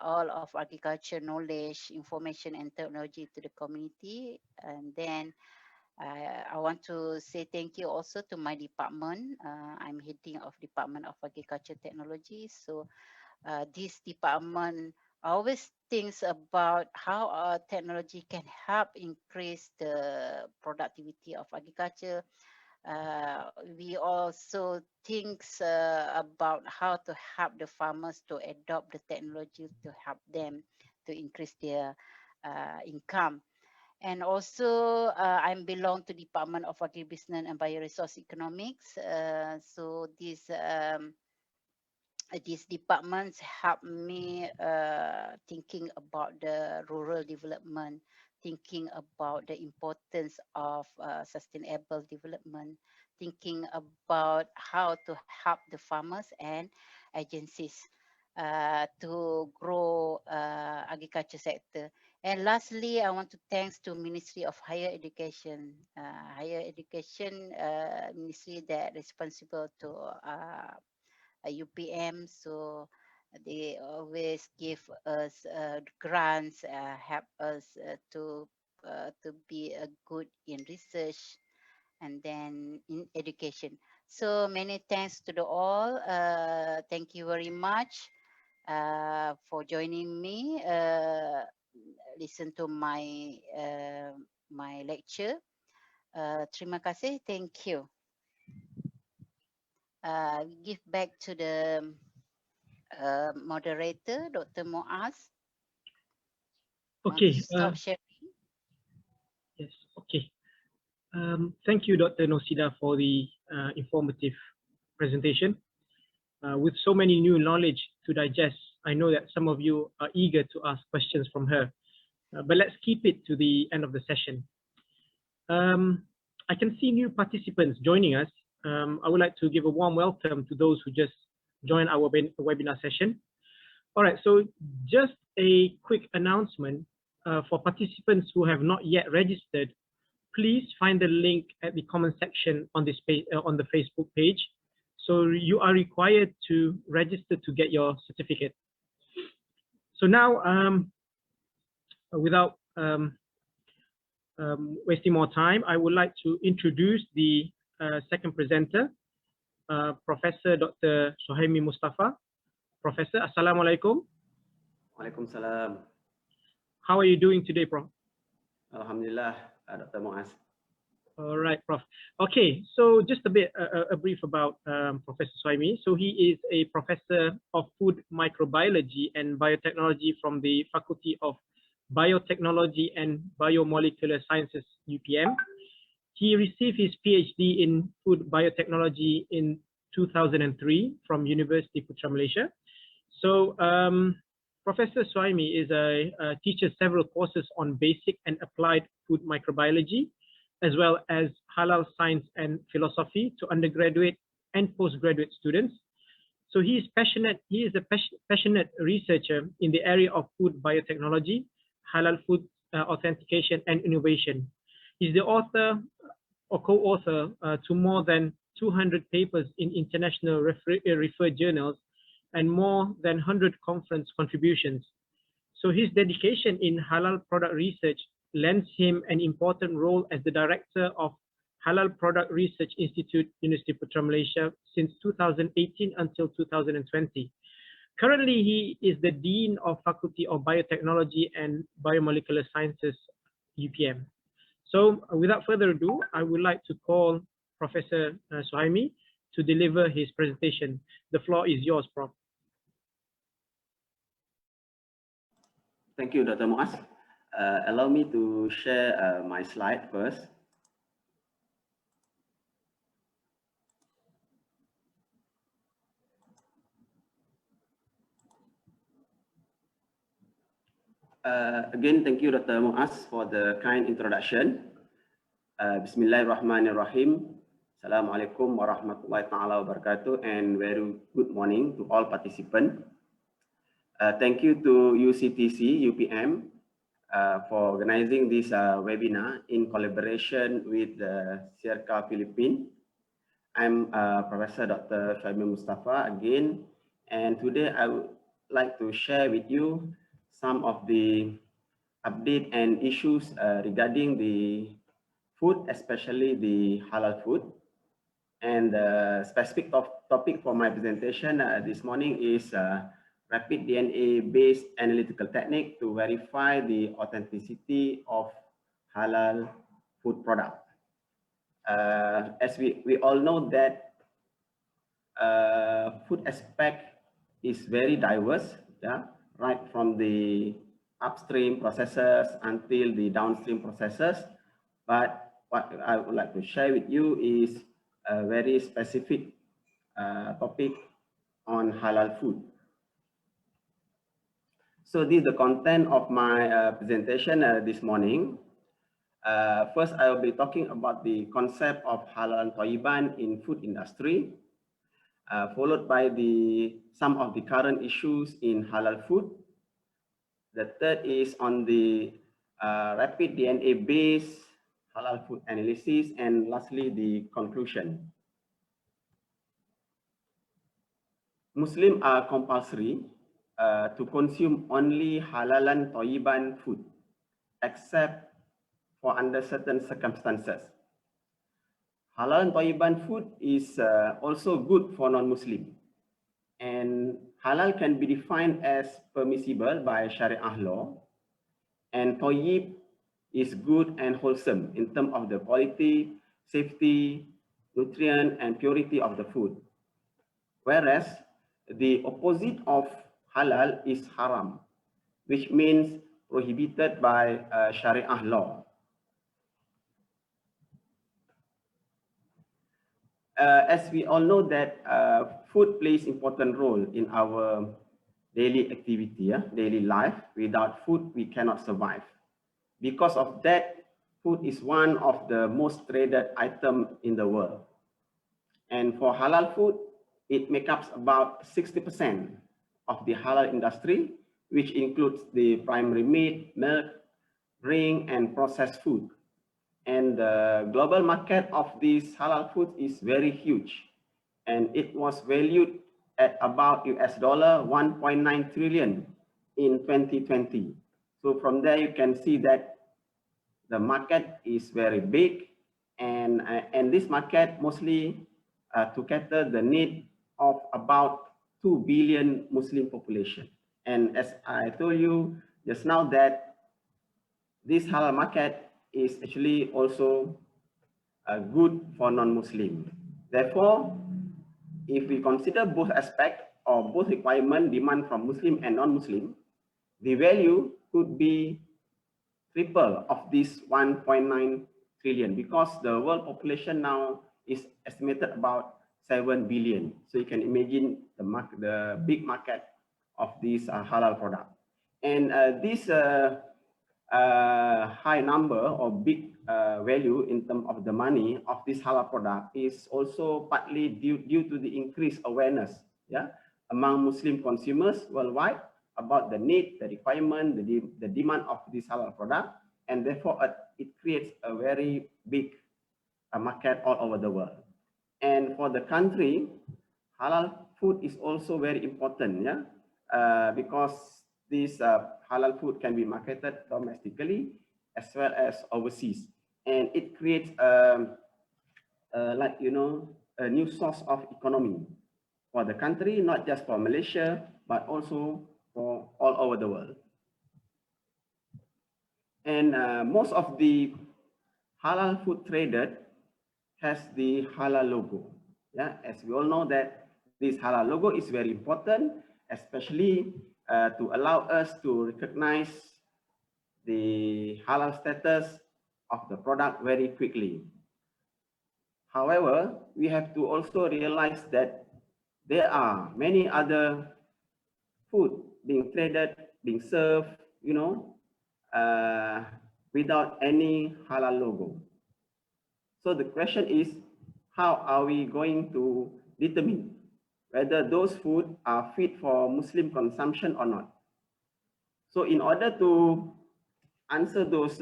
Speaker 3: all of agriculture knowledge, information, and technology to the community. And then I want to say thank you also to my department. I'm heading of Department of Agriculture Technology. So this department always thinks about how technology can help increase the productivity of agriculture. We also thinks about how to help the farmers to adopt the technology to help them to increase their income. And also, I belong to Department of Agribusiness and Bioresource Economics. So these departments help me thinking about the rural development, thinking about the importance of sustainable development, thinking about how to help the farmers and agencies to grow agriculture sector. And lastly, I want to thanks to Ministry of Higher Education, Ministry that responsible to UPM. So they always give us grants, help us to be good in research and then in education. So many thanks to the all. Thank you very much for joining me. Listen to my my lecture. Terima kasih. Thank you. Give back to the moderator, Dr. Muaz.
Speaker 1: Okay.
Speaker 3: Stop sharing.
Speaker 1: Yes. Okay. Thank you, Dr. Nosida, for the informative presentation. With so many new knowledge to digest, I know that some of you are eager to ask questions from her, but let's keep it to the end of the session. I can see new participants joining us. I would like to give a warm welcome to those who just joined our webinar session. All right, so just a quick announcement for participants who have not yet registered. Please find the link at the comment section on this page, on the Facebook page. So you are required to register to get your certificate. So now, without wasting more time, I would like to introduce the second presenter, Professor Dr. Suhaimi Mustafa. Professor, Assalamualaikum.
Speaker 4: Waalaikumsalam.
Speaker 1: How are you doing today, Prof?
Speaker 4: Alhamdulillah, Dr. Muaz.
Speaker 1: All right, Prof. Okay, so just a brief about Professor Suhaimi. So he is a professor of food microbiology and biotechnology from the Faculty of Biotechnology and Biomolecular Sciences, UPM. He received his PhD in food biotechnology in 2003 from Universiti Putra, Malaysia. So Professor Suhaimi teaches several courses on basic and applied food microbiology, as well as halal science and philosophy to undergraduate and postgraduate students. So he is a passionate researcher in the area of food biotechnology, halal food authentication and innovation. He's the author or co-author to more than 200 papers in international referred journals and more than 100 conference contributions. So his dedication in halal product research lends him an important role as the director of Halal Product Research Institute, Universiti Putra, Malaysia since 2018 until 2020. Currently, he is the Dean of Faculty of Biotechnology and Biomolecular Sciences, UPM. So without further ado, I would like to call Professor Suhaimi to deliver his presentation. The floor is yours, Prof.
Speaker 4: Thank you, Dr. Muaz. Allow me to share my slide first. Again, thank you, Dr. Muaz, for the kind introduction. Bismillahirrahmanirrahim. Assalamualaikum warahmatullahi taala wabarakatuh, and very good morning to all participants. Thank you to UCTC, UPM, for organizing this webinar in collaboration with CIRCA Philippines. I'm Professor Dr. Syaimul Mustafa again, and today I would like to share with you some of the update and issues regarding the food, especially the halal food. And the specific topic for my presentation this morning is rapid DNA-based analytical technique to verify the authenticity of halal food product. As we all know that food aspect is very diverse, yeah, right from the upstream processes until the downstream processes. But what I would like to share with you is a very specific topic on halal food. So this is the content of my presentation this morning. First, I will be talking about the concept of halal and thayyiban in food industry, followed by some of the current issues in halal food. The third is on the rapid DNA-based halal food analysis, and lastly, the conclusion. Muslims are compulsory to consume only halal and thayyiban food, except for under certain circumstances. Halal and thayyiban food is also good for non-Muslim, and halal can be defined as permissible by Sharia law, and thayyib is good and wholesome in terms of the quality, safety, nutrient, and purity of the food. Whereas the opposite of halal is haram, which means prohibited by Sharia law. As we all know that food plays important role in our daily activity, daily life. Without food, we cannot survive. Because of that, food is one of the most traded items in the world. And for halal food, it makes up about 60% of the halal industry, which includes the primary meat, milk, grain, and processed food. And the global market of these halal foods is very huge, and it was valued at about US dollar 1.9 trillion in 2020. So from there you can see that the market is very big, and this market mostly to cater the need of about 2 billion Muslim population. And as I told you just now, that this halal market is actually also good for non-Muslim. Therefore, if we consider both aspects or both requirement, demand from Muslim and non-Muslim, the value could be triple of this 1.9 trillion, because the world population now is estimated about 7 billion. So you can imagine the big market of this halal product. And this high number or big value in terms of the money of this halal product is also partly due to the increased awareness, among Muslim consumers worldwide about the need, the requirement, the demand of this halal product, and therefore it creates a very big market all over the world. And for the country, halal food is also very important, because this halal food can be marketed domestically as well as overseas, and it creates a new source of economy for the country, not just for Malaysia but also for all over the world. And most of the halal food traded has the halal logo. As we all know that this halal logo is very important, especially to allow us to recognize the halal status of the product very quickly. However, we have to also realize that there are many other food being traded, being served, without any halal logo. So the question is, how are we going to determine whether those food are fit for Muslim consumption or not? So in order to answer those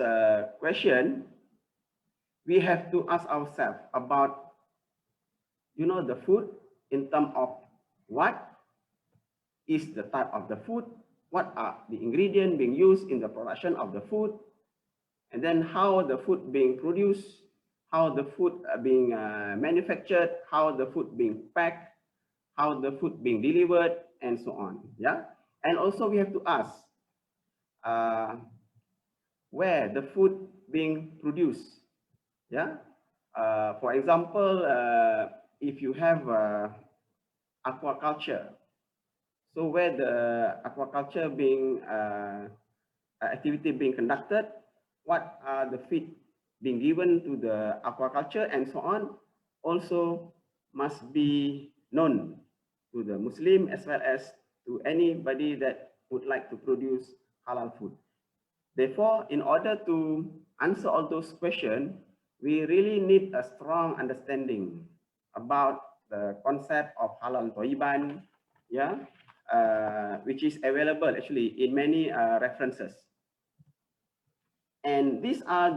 Speaker 4: questions, we have to ask ourselves about, the food in terms of what is the type of the food, what are the ingredients being used in the production of the food, and then how the food being produced, how the food being manufactured, how the food being packed, how the food being delivered, and so on. Yeah, and also we have to ask where the food being produced. Yeah, for example, if you have aquaculture, so where the aquaculture being activity being conducted, what are the feed being given to the aquaculture, and so on, also must be known to the Muslim as well as to anybody that would like to produce halal food. Therefore, in order to answer all those questions, we really need a strong understanding about the concept of halal thayyiban, yeah, which is available actually in many references. And these are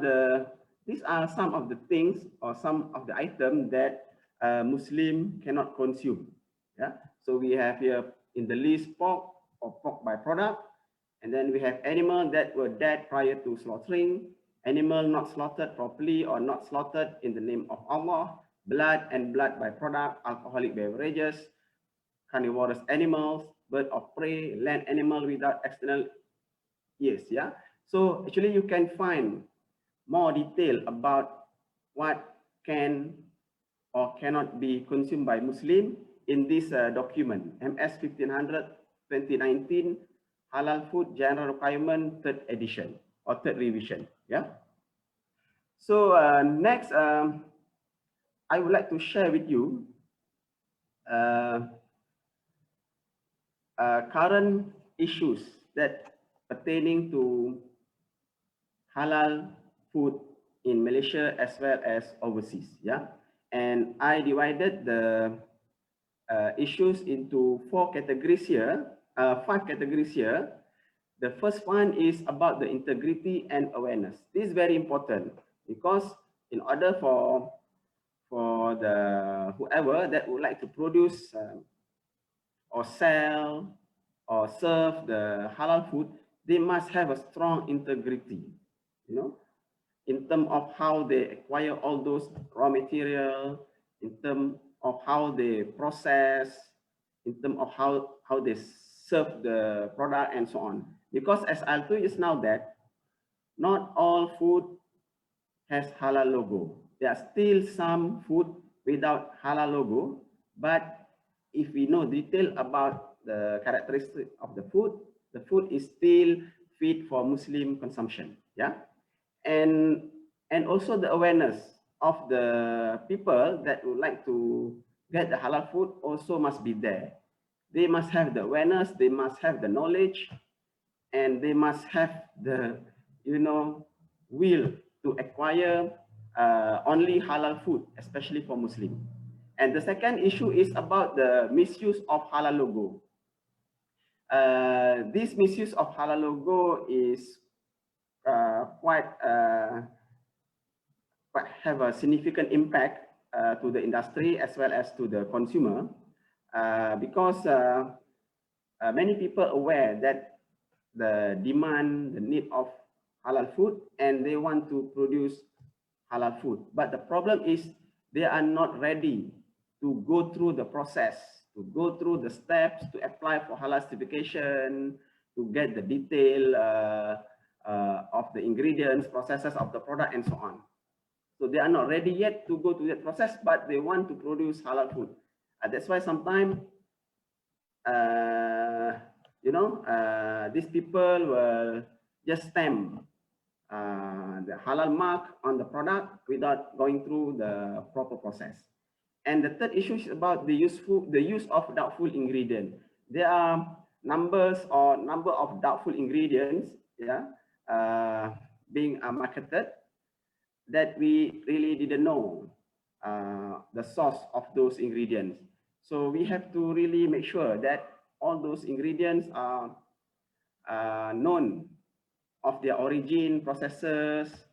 Speaker 4: some of the things or some of the items that Muslim cannot consume. Yeah. So we have here in the list pork or pork byproduct, and then we have animals that were dead prior to slaughtering, animal not slaughtered properly or not slaughtered in the name of Allah, blood and blood byproduct, alcoholic beverages, carnivorous animals, bird of prey, land animal without external ears. Yeah. So actually you can find more detail about what can or cannot be consumed by Muslim in this document, MS 1500 2019 Halal Food General Requirement 3rd edition or 3rd revision. Yeah. So next, I would like to share with you current issues that pertaining to halal food in Malaysia as well as overseas. Yeah, and I divided the issues into 4 categories here, 5 categories here. The first one is about the integrity and awareness. This is very important because in order for the whoever that would like to produce or sell or serve the halal food, they must have a strong integrity, in terms of how they acquire all those raw material, in terms of how they process, in terms of how they serve the product and so on. Because as I'll tell you just now that not all food has halal logo. There are still some food without halal logo, but if we know detail about the characteristic of the food is still fit for Muslim consumption. Yeah, and also the awareness of the people that would like to get the halal food also must be there. They must have the awareness, they must have the knowledge, and they must have the will to acquire only halal food, especially for Muslim. And the second issue is about the misuse of halal logo. This misuse of halal logo is quite have a significant impact to the industry as well as to the consumer, because many people are aware that the demand, the need of halal food, and they want to produce halal food. But the problem is they are not ready to go through the process, to go through the steps to apply for halal certification, to get the detail of the ingredients, processes of the product, and so on. So they are not ready yet to go through that process, but they want to produce halal food. That's why sometimes, these people will just stamp the halal mark on the product without going through the proper process. And the third issue is about the use of doubtful ingredient. There are number of doubtful ingredients, being marketed that we really didn't know the source of those ingredients. So we have to really make sure that all those ingredients are known of their origin, processes,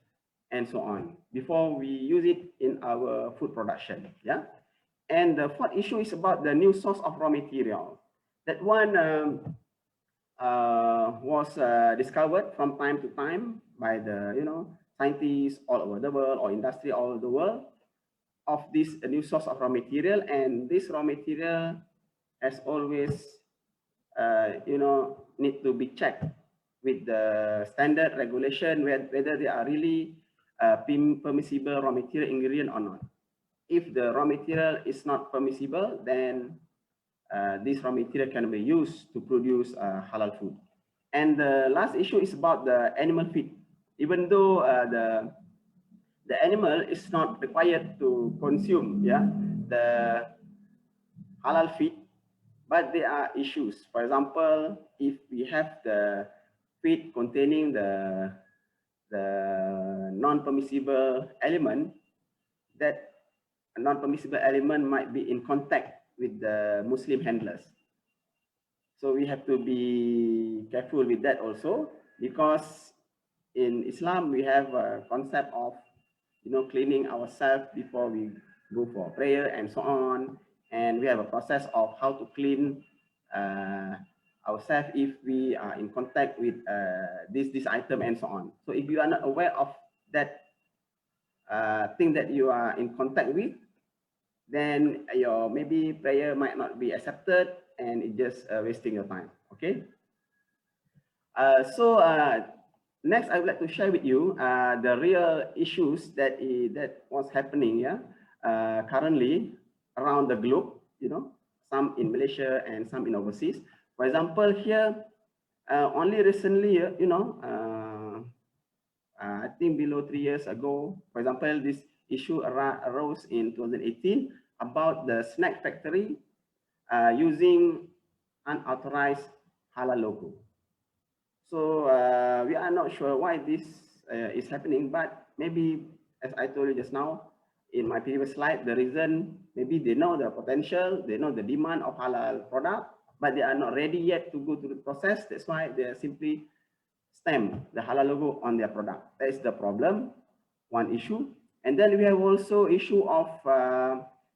Speaker 4: and so on before we use it in our food production. Yeah. And the fourth issue is about the new source of raw material. That one was discovered from time to time by the scientists all over the world or industry all over the world of this new source of raw material, and this raw material has always need to be checked with the standard regulation whether they are really permissible raw material ingredient or not. If the raw material is not permissible, then this raw material can be used to produce halal food. And the last issue is about the animal feed. Even though the animal is not required to consume the halal feed, but there are issues. For example, if we have the feed containing the non-permissible element, that non-permissible element might be in contact with the Muslim handlers. So we have to be careful with that also, because in Islam we have a concept of cleaning ourselves before we go for prayer and so on, and we have a process of how to clean ourselves if we are in contact with this item and so on. So if you are not aware of that thing that you are in contact with, then your maybe prayer might not be accepted, and it's just wasting your time. Okay. Next, I would like to share with you the real issues that was happening currently around the globe. Some in Malaysia and some in overseas. For example, here only recently, I think below 3 years ago, for example, this issue arose in 2018 about the snack factory using unauthorized halal logo. So we are not sure why this is happening, but maybe, as I told you just now in my previous slide, the reason, maybe they know the potential, they know the demand of halal product, but they are not ready yet to go through the process. That's why they simply stamp the halal logo on their product. That is the problem, one issue. And then we have also issue of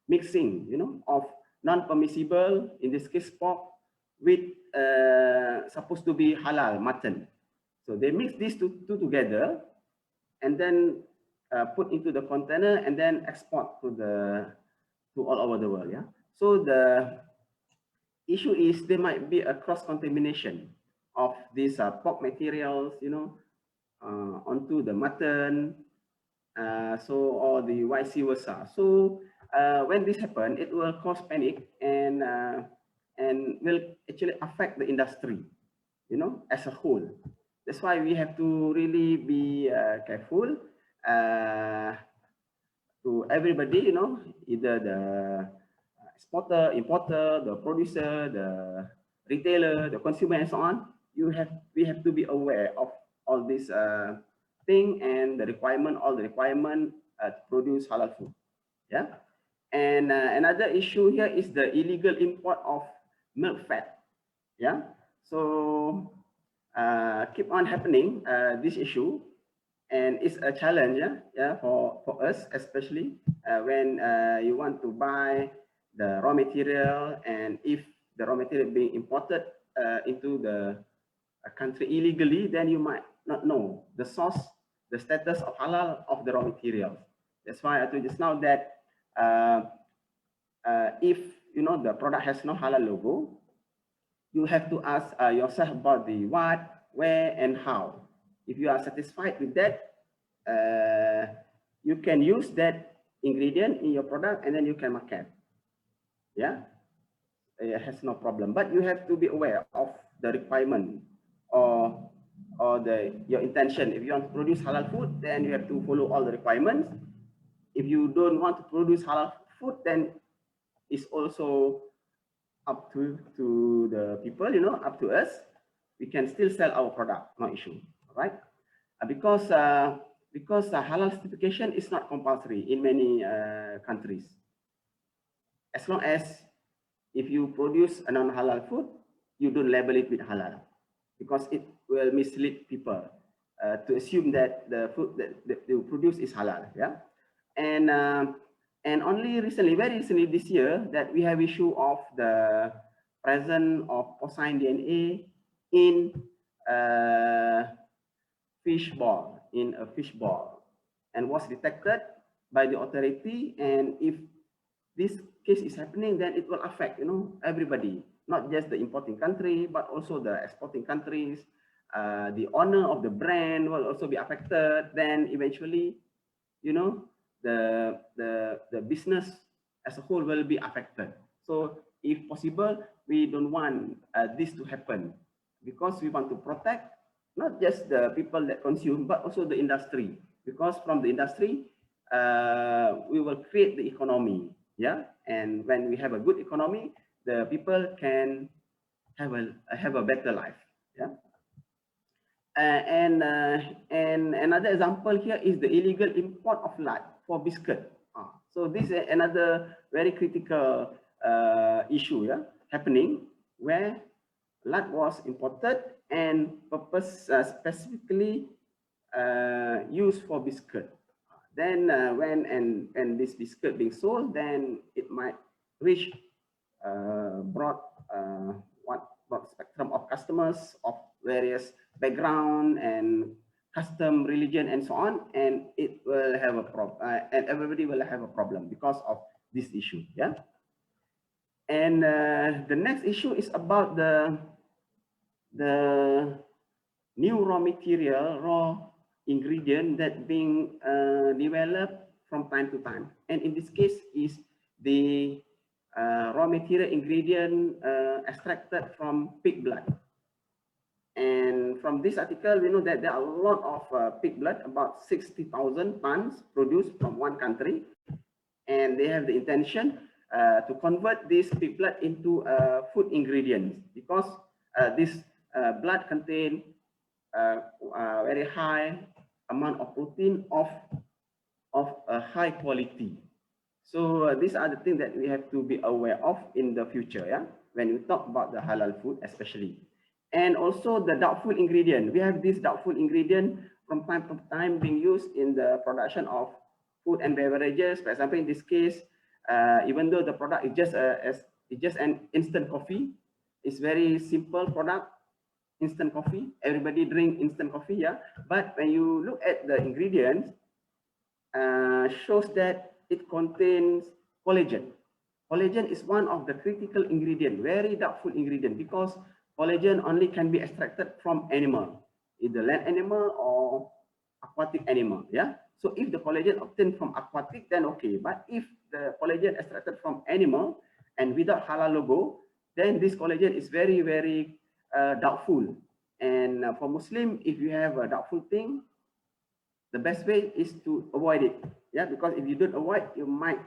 Speaker 4: mixing, of non-permissible, in this case pork, with supposed to be halal mutton. So they mix these two together and then put into the container and then export to all over the world. Yeah. So the issue is there might be a cross-contamination of these pork materials, onto the mutton, or the vice versa. So when this happens, it will cause panic and will actually affect the industry, as a whole. That's why we have to really be careful to everybody, either the exporter, importer, the producer, the retailer, the consumer, and so on. We have to be aware of all this thing and the requirement, all the requirement to produce halal food. Yeah. And another issue here is the illegal import of milk fat. Yeah. So keep on happening this issue, and it's a challenge. Yeah. For us, especially when you want to buy the raw material, and if the raw material being imported into the country illegally, then you might not know the source, the status of halal of the raw materials. That's why I told you just now that if the product has no halal logo, you have to ask yourself about the what, where, and how. If you are satisfied with that, you can use that ingredient in your product and then you can market. Yeah, it has no problem. But you have to be aware of the requirement or your intention. If you want to produce halal food, then you have to follow all the requirements. If you don't want to produce halal food, then it's also up to the people, up to us. We can still sell our product, no issue, all right? Because because halal certification is not compulsory in many countries. As long as if you produce a non-halal food, you don't label it with halal, because it will mislead people to assume that the food that they produce is halal. Yeah, and only recently, very recently this year, that we have issue of the presence of porcine DNA in fish ball, and was detected by the authority. And if this case is happening, then it will affect, everybody, not just the importing country, but also the exporting countries. The owner of the brand will also be affected. Then eventually, the business as a whole will be affected. So if possible, we don't want this to happen, because we want to protect not just the people that consume, but also the industry, because from the industry, we will create the economy. Yeah, and when we have a good economy, the people can have a better life. Yeah. And another example here is the illegal import of lard for biscuit. So this is another very critical issue, yeah, happening, where lard was imported and specifically used for biscuit. Then when this biscuit being sold, then it might reach broad spectrum of customers of various background and custom, religion, and so on, and it will have a problem, and everybody will have a problem because of this issue. Yeah. And the next issue is about the new raw material, raw ingredient that being developed from time to time. And in this case is the raw material ingredient extracted from pig blood. And from this article, we know that there are a lot of pig blood, about 60,000 tons produced from one country. And they have the intention to convert this pig blood into food ingredients, because this blood contains very high amount of protein of a high quality. So these are the things that we have to be aware of in the future, yeah, when we talk about the halal food especially. And also the doubtful ingredient. We have this doubtful ingredient from time to time being used in the production of food and beverages. For example, in this case, even though the product is just an instant coffee, it's very simple product, instant coffee. Everybody drink instant coffee, yeah. But when you look at the ingredients, shows that it contains collagen. Collagen is one of the critical ingredient, very doubtful ingredient, because collagen only can be extracted from animal, either land animal or aquatic animal. Yeah. So if the collagen obtained from aquatic, then okay. But if the collagen extracted from animal and without halal logo, then this collagen is very, very doubtful. And for Muslim, if you have a doubtful thing, the best way is to avoid it. Yeah, because if you don't avoid, you might,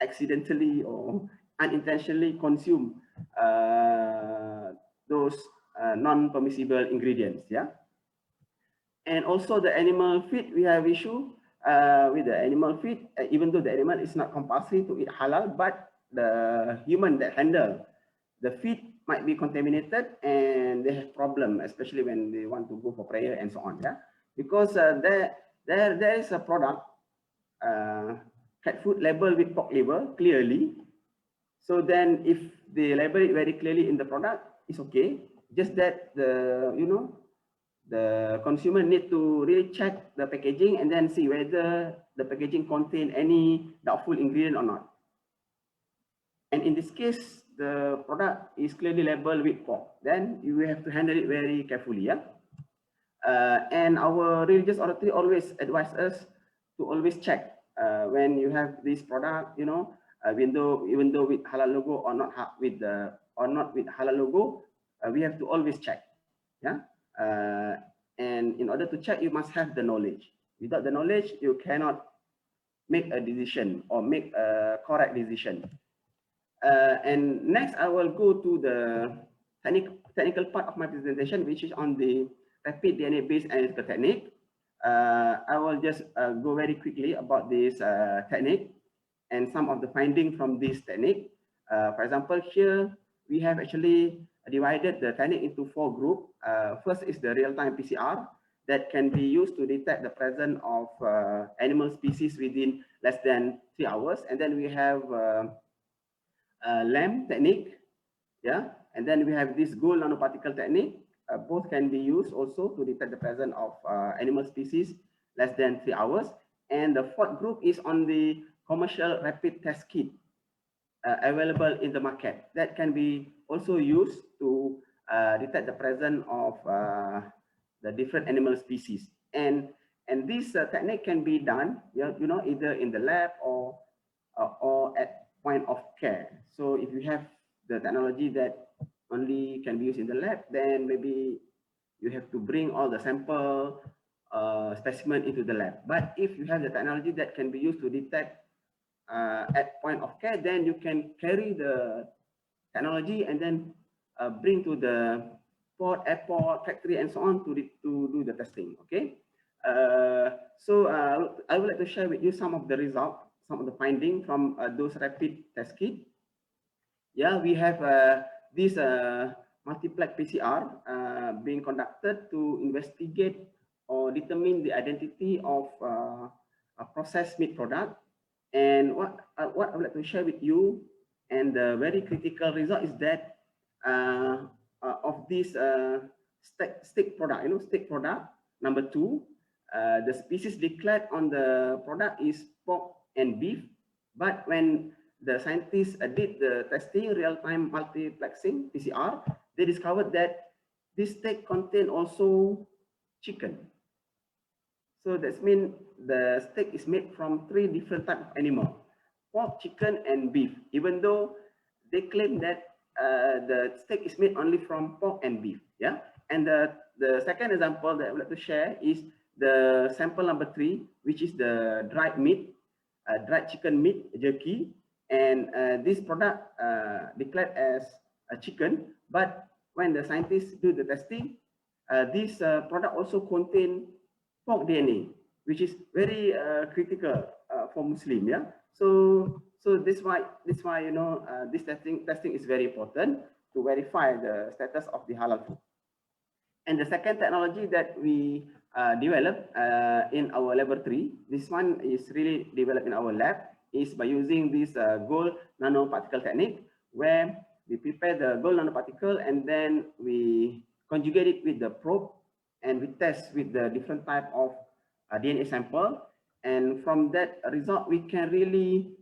Speaker 4: accidentally or unintentionally consume those non-permissible ingredients. Yeah. And also the animal feed, we have issue with the animal feed, even though the animal is not compulsory to eat halal, but the human that handle the feed might be contaminated and they have problem, especially when they want to go for prayer and so on. Yeah, because there is a product, cat food label with pork liver clearly. So then if they label it very clearly in the product, it's okay. Just that the consumer need to really check the packaging and then see whether the packaging contain any doubtful ingredient or not. And in this case, the product is clearly labeled with pork. Then you have to handle it very carefully. Yeah. And our religious authority always advise us to always check when you have this product, even though with halal logo or not with halal logo, we have to always check. Yeah. And in order to check, you must have the knowledge. Without the knowledge, you cannot make a decision or make a correct decision. And next, I will go to the technical part of my presentation, which is on the rapid DNA-based analytical technique. I will just go very quickly about this technique and some of the findings from this technique. For example, here we have actually divided the technique into 4 groups. First is the real-time PCR that can be used to detect the presence of animal species within less than 3 hours. And then we have LAMP technique, yeah. And then we have this gold nanoparticle technique. Both can be used also to detect the presence of animal species less than 3 hours. And the 4th group is on the commercial rapid test kit available in the market that can be also used to detect the presence of the different animal species. And this technique can be done, either in the lab or at point of care. So if you have the technology that only can be used in the lab, then maybe you have to bring all the sample specimen into the lab. But if you have the technology that can be used to detect at point of care, then you can carry the technology and then bring to the port, airport, factory, and so on to do the testing. Okay. So I would like to share with you some of the results, some of the findings from those rapid test kits. Yeah, we have this multiplex PCR being conducted to investigate or determine the identity of a processed meat product. And what I would like to share with you, and the very critical result is that of this steak product, steak product number 2, the species declared on the product is pork and beef. But when the scientists did the testing, real-time multiplexing PCR, they discovered that this steak contained also chicken. So that means the steak is made from 3 different types of animal: pork, chicken, and beef, even though they claim that the steak is made only from pork and beef. Yeah. And the second example that I would like to share is the sample number 3, which is the dried meat, dried chicken meat jerky. And this product declared as a chicken, but when the scientists do the testing, this product also contain pork DNA, which is very critical for Muslim. Yeah. So this why this testing is very important to verify the status of the halal food. And the second technology that we developed in our laboratory, this one is really developed in our lab, is by using this gold nanoparticle technique, where we prepare the gold nanoparticle and then we conjugate it with the probe and we test with the different type of DNA sample. And from that result, we can really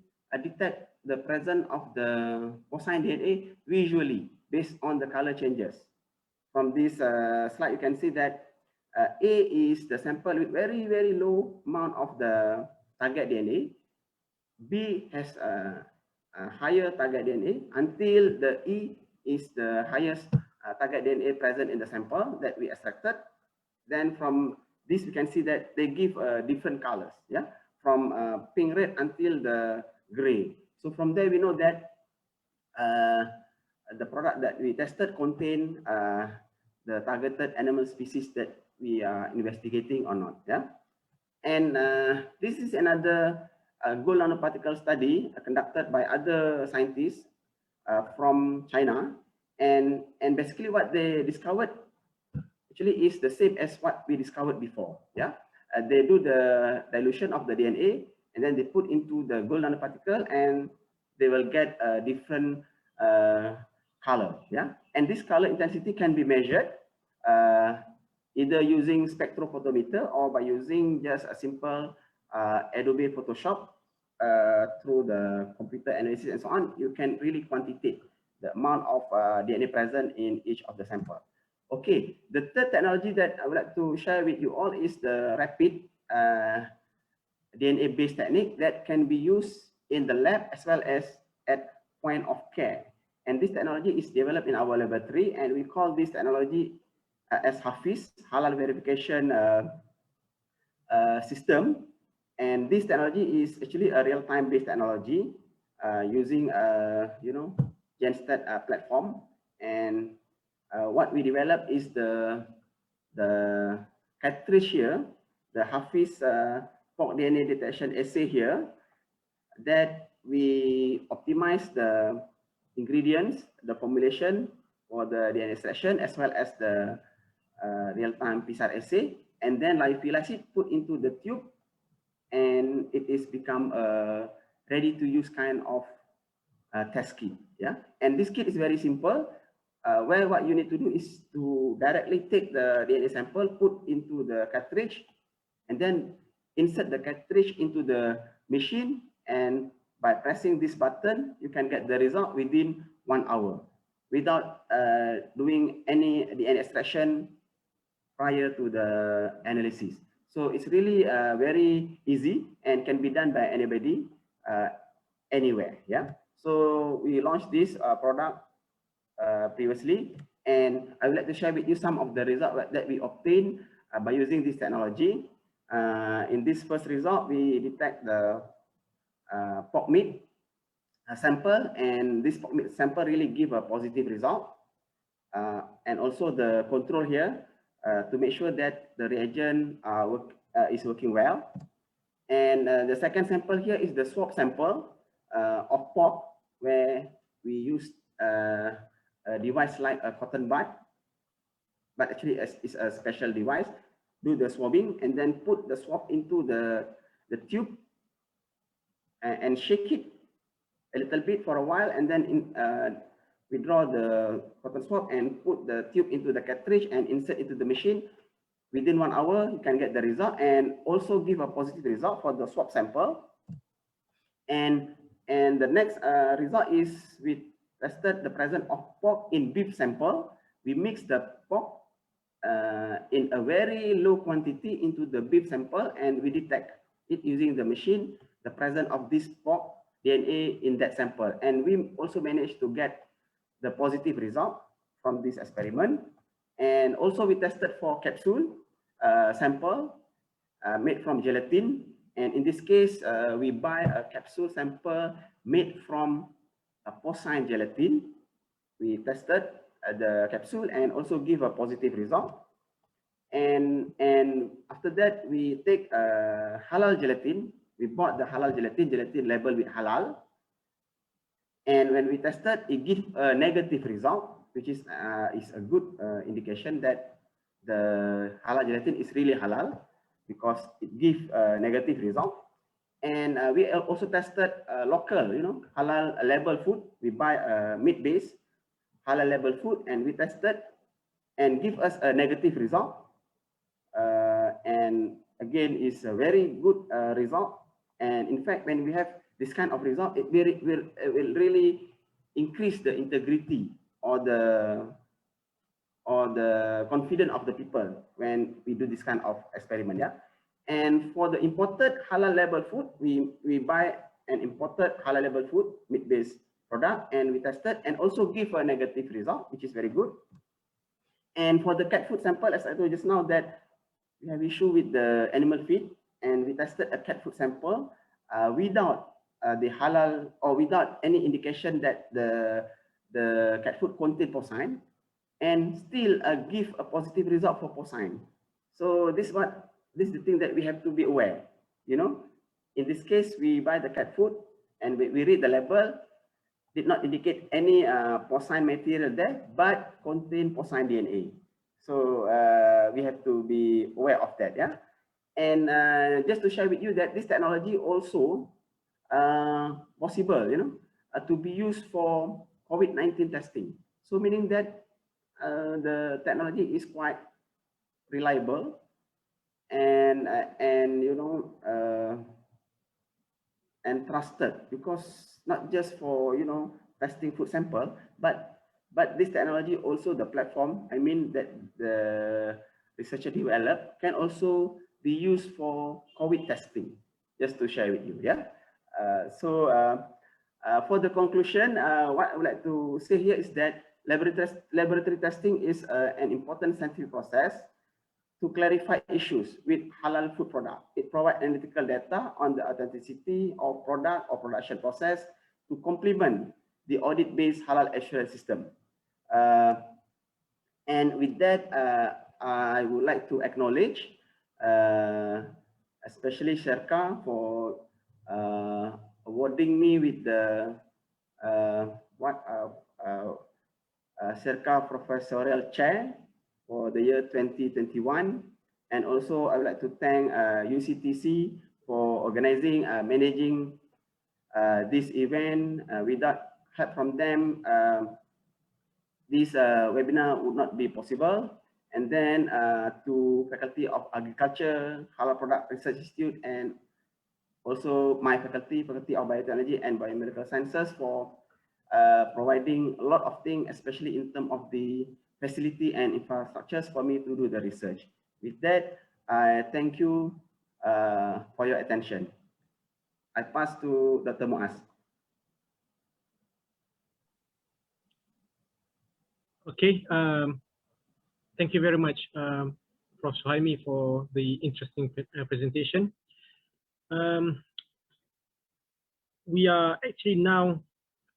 Speaker 4: detect the presence of the porcine DNA visually based on the color changes. From this slide, you can see that A is the sample with very, very low amount of the target DNA. B has a higher target DNA until the E is the highest target DNA present in the sample that we extracted. Then from this, we can see that they give different colors, yeah, from pink red until the gray. So from there, we know that the product that we tested contain the targeted animal species that we are investigating or not, yeah. And this is another gold nanoparticle study conducted by other scientists from China, and basically what they discovered actually is the same as what we discovered before. Yeah, they do the dilution of the DNA and then they put into the gold nanoparticle and they will get a different color. Yeah, and this color intensity can be measured either using spectrophotometer or by using just a simple Adobe Photoshop through the computer analysis and so on. You can really quantitate the amount of DNA present in each of the sample. Okay, the third technology that I would like to share with you all is the rapid DNA-based technique that can be used in the lab as well as at point of care. And this technology is developed in our laboratory, and we call this technology as Hafiz, Halal Verification System. And this technology is actually a real-time based technology using GenStat platform. And what we developed is the cartridge here the Hafiz pork DNA detection assay here, that we optimize the ingredients, the formulation for the DNA extraction, as well as the real-time PCR assay, and then lyophilize it, put into the tube, and it is become a ready-to-use kind of test kit. Yeah, and this kit is very simple. Where what you need to do is to directly take the DNA sample, put into the cartridge, and then insert the cartridge into the machine, and by pressing this button, you can get the result within 1 hour without doing any DNA extraction prior to the analysis. So it's really very easy and can be done by anybody anywhere. Yeah. So we launched this product previously, and I would like to share with you some of the results that we obtained by using this technology. In this first result, we detect the pork meat sample, and this pork meat sample really give a positive result. And also the control here to make sure that the reagent is working well. And the second sample here is the swab sample of pork, where we use a device like a cotton bud, but actually it's a special device. Do the swabbing and then put the swab into the tube and shake it a little bit for a while, and then withdraw the cotton swab and put the tube into the cartridge and insert into the machine. Within 1 hour, you can get the result, and also give a positive result for the swab sample. And the next result is we tested the presence of pork in beef sample. We mix the pork in a very low quantity into the beef sample, and we detect it using the machine, the presence of this pork DNA in that sample. And we also managed to get the positive result from this experiment. And also we tested for capsule sample made from gelatin. And in this case, we buy a capsule sample made from a porcine gelatin. We tested the capsule and also give a positive result. And after that, we take halal gelatin. We bought the halal gelatin labeled with halal. And when we tested, it gives a negative result, which is a good indication that the halal gelatin is really halal, because it gives a negative result. And we also tested local, halal label food. We buy a meat-based halal label food, and we tested and give us a negative result. And again, it's a very good result. And in fact, when we have this kind of result, it will really increase the integrity or the confidence of the people when we do this kind of experiment. Yeah. And for the imported halal label food, we buy an imported halal label food meat-based product, and we tested and also give a negative result, which is very good. And for the cat food sample, as I told you just now, that we have issue with the animal feed, and we tested a cat food sample without the halal, or without any indication that the cat food contain porcine, and still give a positive result for porcine. So this is the thing that we have to be aware. In this case, we buy the cat food and we read the label, did not indicate any porcine material there, but contain porcine DNA. So we have to be aware of that. Yeah. And just to share with you that this technology also possible, to be used for COVID-19 testing. So meaning that the technology is quite reliable and and trusted, because not just for testing food sample, but this technology also, the platform, I mean, that the researcher developed, can also be used for COVID testing, just to share with you. Yeah. So for the conclusion, what I would like to say here is that laboratory testing is an important scientific process to clarify issues with halal food product. It provides analytical data on the authenticity of product or production process to complement the audit-based halal assurance system. And with that, I would like to acknowledge especially Sherka for awarding me with the Sherka Professorial Chair for the year 2021. And also I would like to thank UCTC for organizing, managing this event. Without help from them, this webinar would not be possible. And then to Faculty of Agriculture, Halal Product Research Institute, and also my faculty of Biotechnology and Biomedical Sciences for providing a lot of things, especially in terms of the facility and infrastructures for me to do the research. With that, I thank you for your attention. I pass to Dr. Muaz.
Speaker 1: Okay, thank you very much, Prof. Suhaimi, for the interesting presentation. We are actually now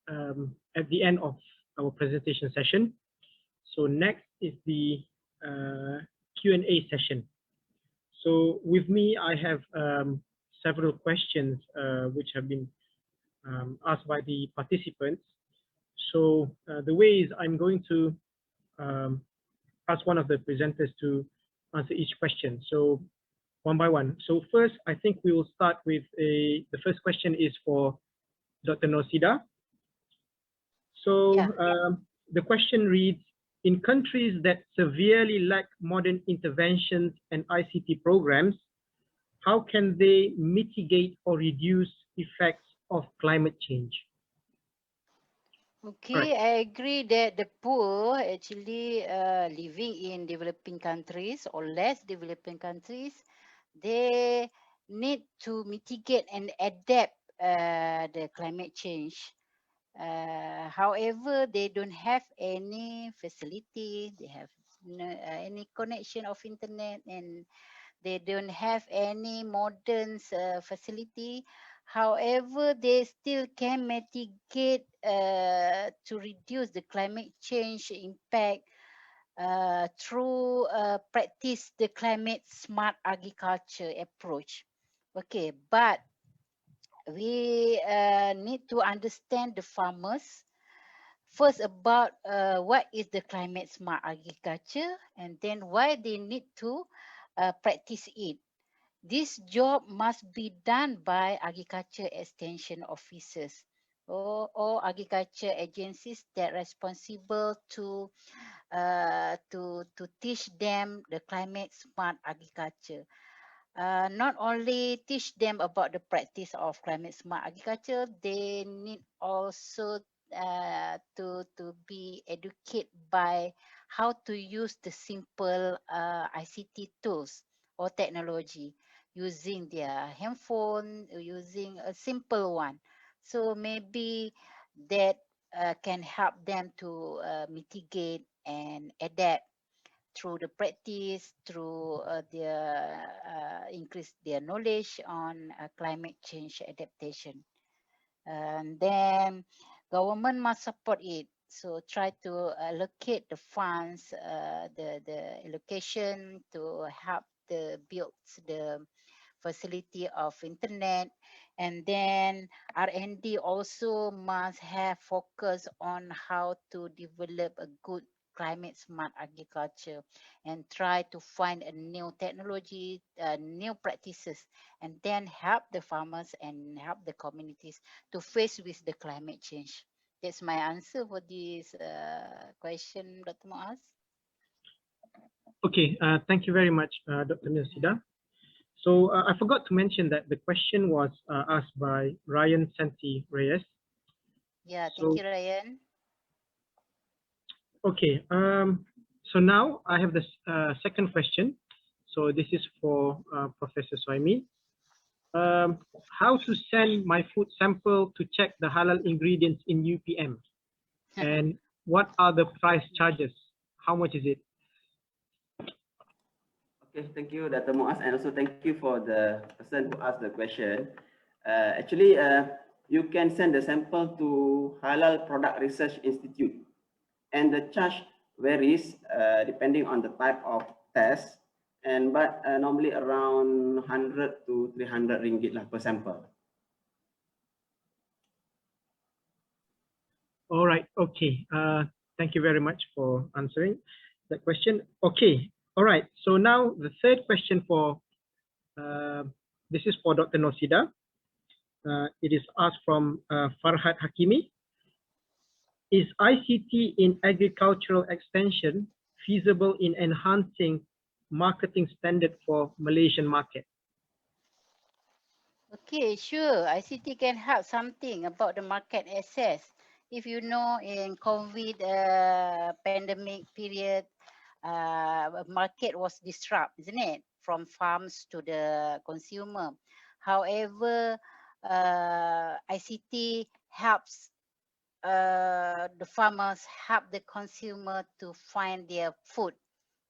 Speaker 1: at the end of our presentation session. So next is the Q&A session. So with me, I have several questions which have been asked by the participants. So the way is I'm going to ask one of the presenters to answer each question. So one by one. So first, I think we will start with the first question is for Dr. Norsida. So the question reads, in countries that severely lack modern interventions and ICT programs, how can they mitigate or reduce effects of climate change?
Speaker 3: Okay,
Speaker 1: Right.
Speaker 3: I agree that the poor actually living in developing countries or less developing countries, they need to mitigate and adapt the climate change. However, they don't have any facility, they have no, any connection of internet, and they don't have any modern facility. However, they still can mitigate to reduce the climate change impact through practice the climate smart agriculture approach. Okay, but we need to understand the farmers first about what is the climate smart agriculture, and then why they need to practice it. This job must be done by agriculture extension officers or agriculture agencies that are responsible to teach them the climate smart agriculture. Not only teach them about the practice of climate smart agriculture, they need also to be educated by how to use the simple ICT tools or technology using their handphone, using a simple one. So maybe that can help them to mitigate and adapt through the practice, through their increase their knowledge on climate change adaptation. And then government must support it. So try to allocate the funds, the allocation to help the build the facility of internet. And then R&D also must have focus on how to develop a good climate smart agriculture and try to find a new technology, new practices, and then help the farmers and help the communities to face with the climate change. That's my answer for this question, Dr. Muaz.
Speaker 1: Okay, thank you very much, Dr. Norsida. So I forgot to mention that the question was asked by Ryan Santi Reyes.
Speaker 3: Yeah, thank you, Ryan.
Speaker 1: Okay, so now I have the second question. So this is for Professor Suhaimi. How to send my food sample to check the halal ingredients in UPM? And what are the price charges? How much is it?
Speaker 4: Okay, thank you, Dr. Muaz, and also thank you for the person who asked the question. Actually, you can send the sample to Halal Product Research Institute, and the charge varies depending on the type of test but normally around 100 to 300 ringgit lah per sample.
Speaker 1: All right. Okay. Thank you very much for answering that question. Okay. All right. So now the third question for this is for Dr. Nosida. It is asked from Farhad Hakimi. Is ICT in agricultural extension feasible in enhancing marketing standard for Malaysian market?
Speaker 3: Okay, sure. ICT can help something about the market access. If you know, in COVID pandemic period, market was disrupted, isn't it? From farms to the consumer. However, ICT helps the farmers, help the consumer to find their food.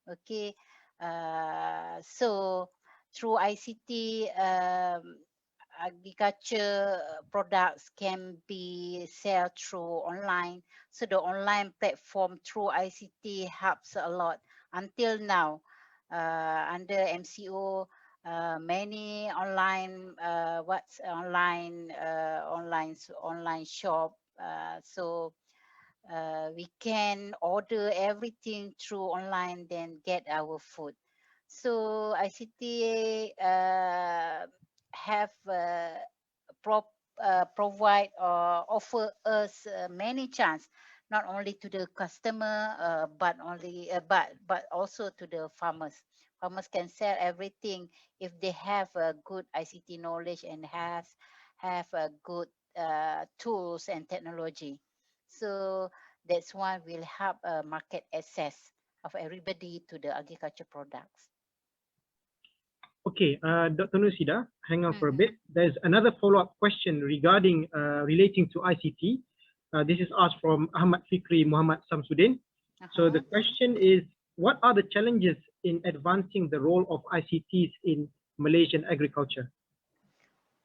Speaker 3: Okay, so through ICT, agriculture products can be sold through online. So the online platform through ICT helps a lot. Until now, under MCO, many online online shop. So we can order everything through online, then get our food. So ICT have provide or offer us many chance, not only to the customer, but also to the farmers. Farmers can sell everything if they have a good ICT knowledge and have a good tools and technology. So that's why will help market access of everybody to the agriculture products.
Speaker 1: Okay, Dr. Nusida, hang on for a bit. There's another follow-up question regarding relating to ICT. This is asked from Ahmad Fikri Muhammad Samsudin. So the question is, what are the challenges in advancing the role of ICTs in Malaysian agriculture?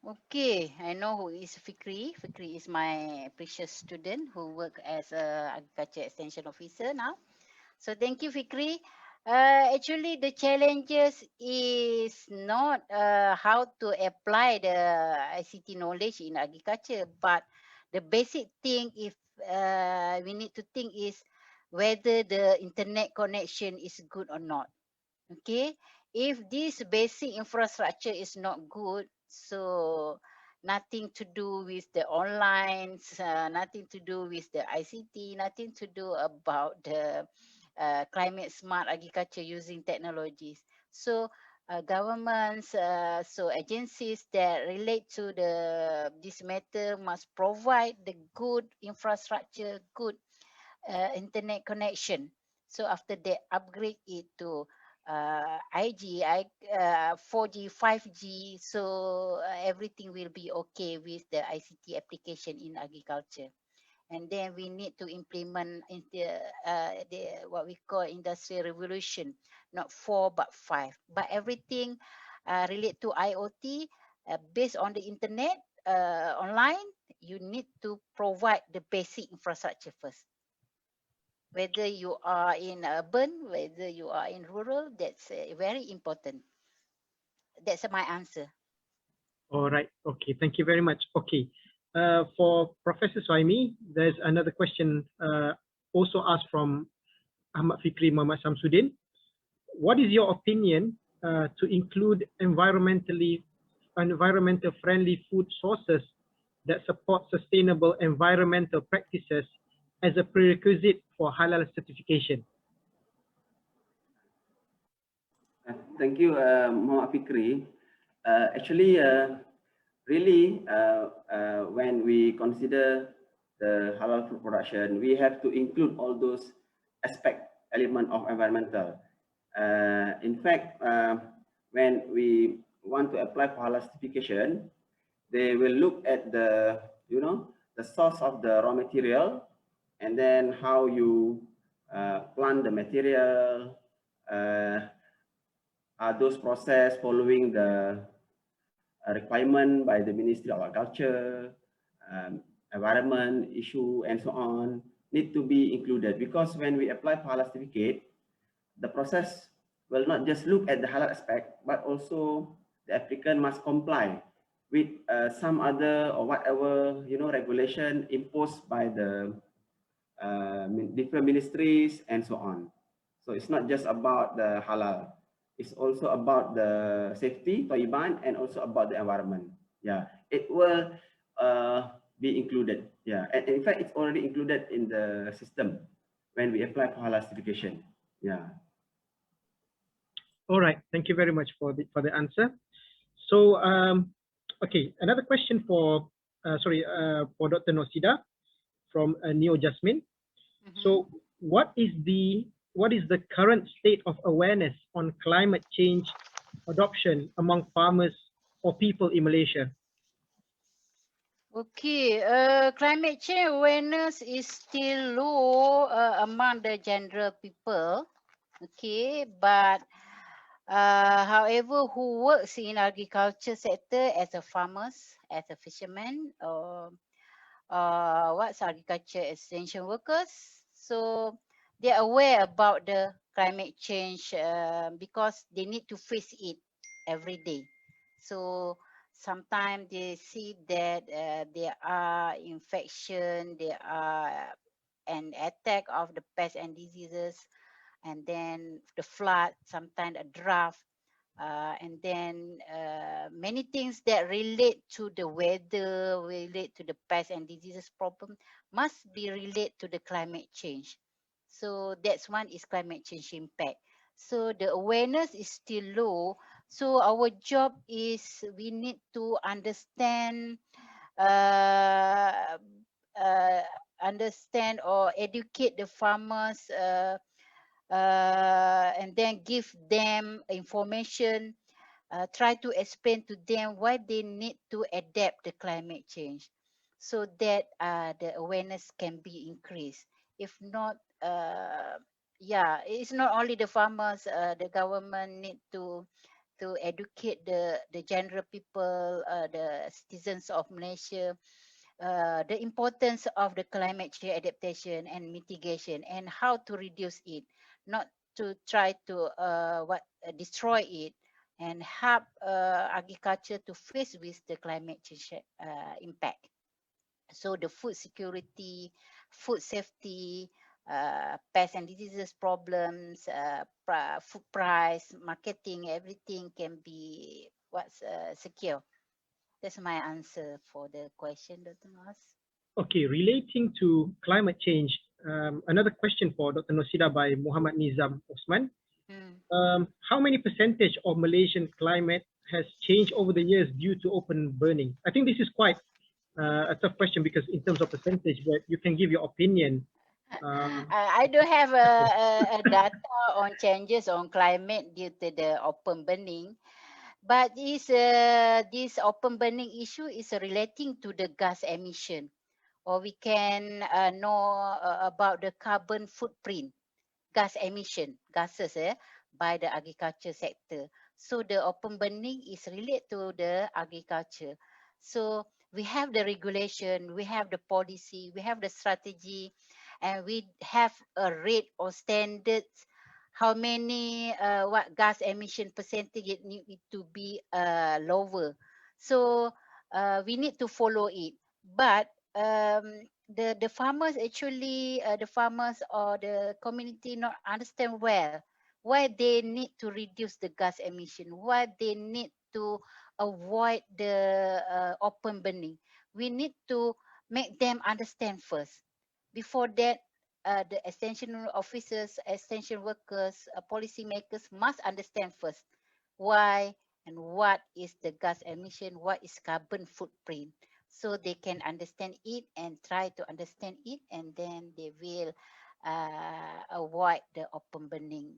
Speaker 3: Okay, I know who is Fikri. Fikri is my precious student who work as a agriculture extension officer now. So thank you, Fikri. Actually, the challenges is not how to apply the ICT knowledge in agriculture, but the basic thing if we need to think is whether the internet connection is good or not. Okay, if this basic infrastructure is not good, so nothing to do with the online, nothing to do with the ICT, nothing to do about the climate smart agriculture using technologies. So governments, so agencies that relate to this matter must provide the good infrastructure, good internet connection. So after they upgrade it to 4G, 5G, so everything will be okay with the ICT application in agriculture. And then we need to implement in the what we call industrial revolution, not 4 but 5. But everything relate to IoT based on the internet online. You need to provide the basic infrastructure first. Whether you are in urban, whether you are in rural, that's very important. That's my answer.
Speaker 1: All right. Okay. Thank you very much. Okay. For Professor Suhaimi, there's another question also asked from Ahmad Fikri Muhammad Samsudin. What is your opinion to include environmental friendly food sources that support sustainable environmental practices as a prerequisite for halal certification?
Speaker 4: Thank you, Muhammad Fikri. Actually, really, when we consider the halal food production, we have to include all those element of environmental. In fact, when we want to apply for halal certification, they will look at the source of the raw material, and then how you plant the material. Are those process following the requirement by the Ministry of Agriculture, environment issue, and so on, need to be included, because when we apply for halal certificate, the process will not just look at the halal aspect, but also the applicant must comply with some other or whatever, you know, regulation imposed by the different ministries and so on. So it's not just about the halal. It's also about the safety, Thayyiban, and also about the environment. Yeah, it will be included. Yeah, and in fact, it's already included in the system when we apply for halal certification. Yeah.
Speaker 1: All right. Thank you very much for the answer. So, okay, another question for Dr. Nosida from Neo Jasmine. So, what is the current state of awareness on climate change adoption among farmers or people in Malaysia?
Speaker 3: Okay, climate change awareness is still low among the general people. Okay, but however, who works in agriculture sector as a farmers, as a fisherman, or what's agriculture extension workers, so they are aware about the climate change because they need to face it every day. So sometimes they see that there are infection, there are an attack of the pests and diseases, and then the flood, sometimes a drought, and then many things that relate to the weather, relate to the pest and diseases problem must be related to the climate change. So that's one is climate change impact. So the awareness is still low. So our job is we need to understand understand or educate the farmers and then give them information, try to explain to them why they need to adapt the climate change so that the awareness can be increased. If not, yeah, it's not only the farmers, the government need to educate the general people, the citizens of Malaysia, the importance of the climate change adaptation and mitigation and how to reduce it, not to try to destroy it, and help agriculture to face with the climate change impact. So the food security, food safety, pest and diseases problems, food price, marketing, everything can be secure. That's my answer for the question, Dr. Mas.
Speaker 1: Okay, relating to climate change, another question for Dr. Nosida by Muhammad Nizam Osman. How many percentage of Malaysian climate has changed over the years due to open burning? I think this is quite a tough question because in terms of percentage, but you can give your opinion.
Speaker 3: I don't have a data on changes on climate due to the open burning, but this open burning issue is relating to the gas emission, or we can know about the carbon footprint, gas emission, gases by the agriculture sector. So the open burning is related to the agriculture. So we have the regulation, we have the policy, we have the strategy, and we have a rate or standards, how many what gas emission percentage it need to be lower. So we need to follow it. But the farmers actually, the farmers or the community not understand well why they need to reduce the gas emission, why they need to avoid the open burning. We need to make them understand first. Before that, the extension officers, extension workers, policy makers must understand first why and what is the gas emission, what is carbon footprint, so they can understand it and try to understand it, and then they will avoid the open burning.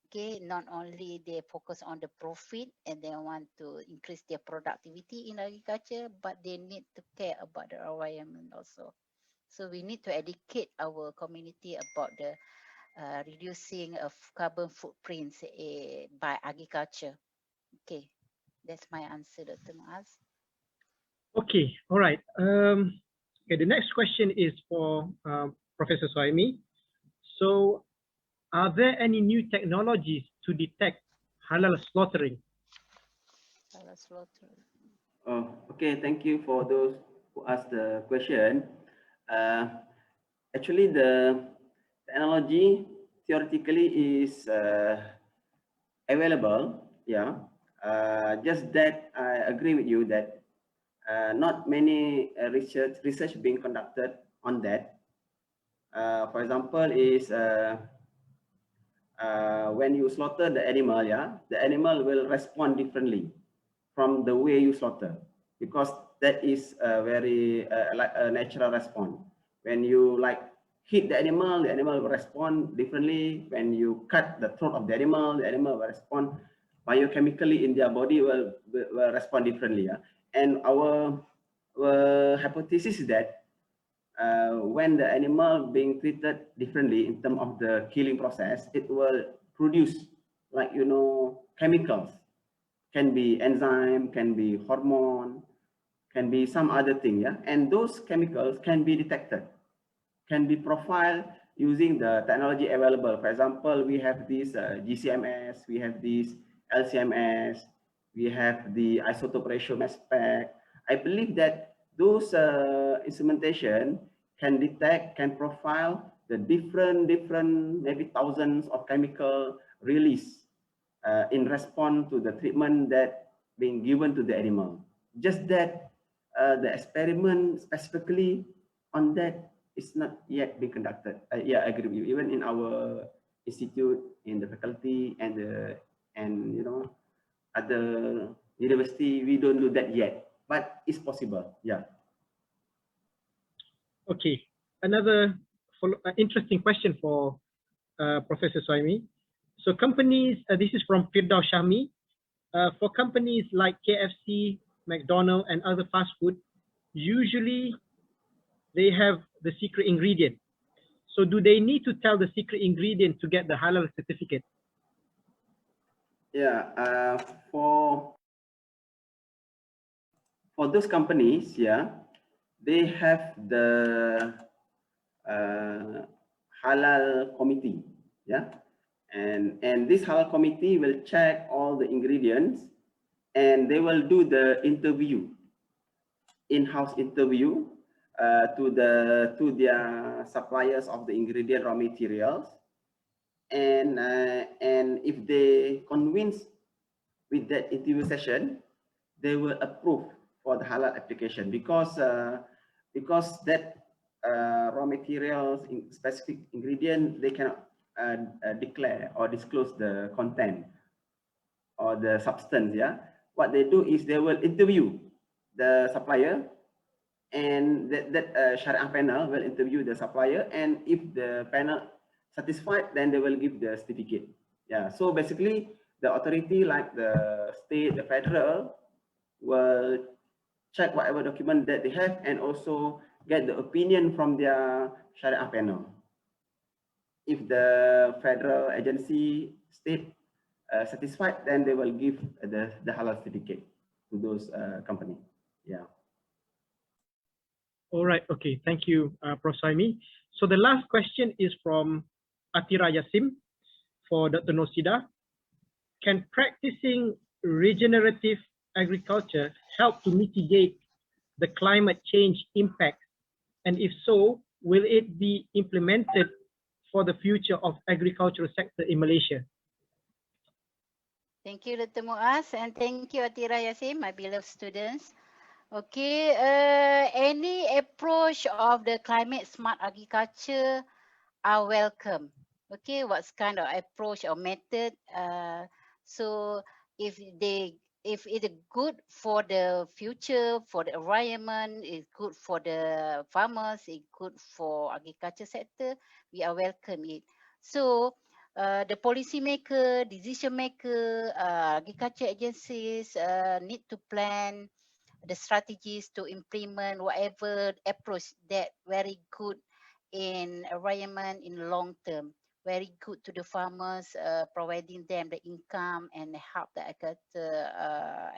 Speaker 3: Okay, not only they focus on the profit and they want to increase their productivity in agriculture, but they need to care about the environment also. So we need to educate our community about the reducing of carbon footprints by agriculture. Okay, that's my answer, Dr. Maaz.
Speaker 1: Okay, all right. Okay, the next question is for Professor Sohaimi. So, are there any new technologies to detect halal slaughtering?
Speaker 3: Halal slaughter.
Speaker 4: Oh, okay. Thank you for those who asked the question. Uh, Actually, the technology theoretically is available. Yeah. Just that I agree with you that not many research being conducted on that. For example, is when you slaughter the animal, yeah, the animal will respond differently from the way you slaughter, because that is a very like a natural response. When you like hit the animal will respond differently. When you cut the throat of the animal will respond biochemically in their body will respond differently. Yeah? And our hypothesis is that when the animal being treated differently in terms of the killing process, it will produce like, you know, chemicals, can be enzyme, can be hormone, can be some other thing, yeah. And those chemicals can be detected, can be profiled using the technology available. For example, we have this GCMS, we have this LCMS, we have the isotope ratio mass spec. I believe that those instrumentation can detect, can profile the different maybe thousands of chemical release in response to the treatment that being given to the animal. Just that the experiment specifically on that is not yet being conducted. Yeah, I agree with you. Even in our institute, in the faculty, and you know, at the university, we don't do that yet, but it's possible. Yeah.
Speaker 1: Okay, another interesting question for Professor Soimi. So companies, this is from Firdaus Shami. For companies like KFC, McDonald's, and other fast food, usually they have the secret ingredient. So do they need to tell the secret ingredient to get the halal certificate?
Speaker 4: Yeah. For those companies, yeah, they have the halal committee, yeah, and this halal committee will check all the ingredients, and they will do the interview, in-house interview to their suppliers of the ingredient raw materials, and if they convince with that interview session, they will approve for the halal application, because that raw materials in specific ingredient, they cannot declare or disclose the content or the substance. Yeah, what they do is they will interview the supplier, and that Sharia panel will interview the supplier, and if the panel satisfied, then they will give the certificate. Yeah, so basically the authority like the state, the federal, will check whatever document that they have and also get the opinion from their Sharia panel. If the federal agency state satisfied, then they will give the halal certificate to those company. Yeah.
Speaker 1: All right, okay, thank you, Prof. Soimi. So the last question is from Atira Yasim for Dr. Nosida. Can practicing regenerative agriculture help to mitigate the climate change impact? And if so, will it be implemented for the future of agricultural sector in Malaysia?
Speaker 3: Thank you, Dr. Muaz, and thank you, Atira Yasim, my beloved students. Okay, any approach of the climate smart agriculture are welcome. Okay, what's kind of approach or method? So if it's good for the future, for the environment, it's good for the farmers, it's good for agriculture sector, we are welcome it. So the policymaker, decision maker, agriculture agencies need to plan the strategies to implement whatever approach that very good in environment in long term, very good to the farmers, providing them the income and help the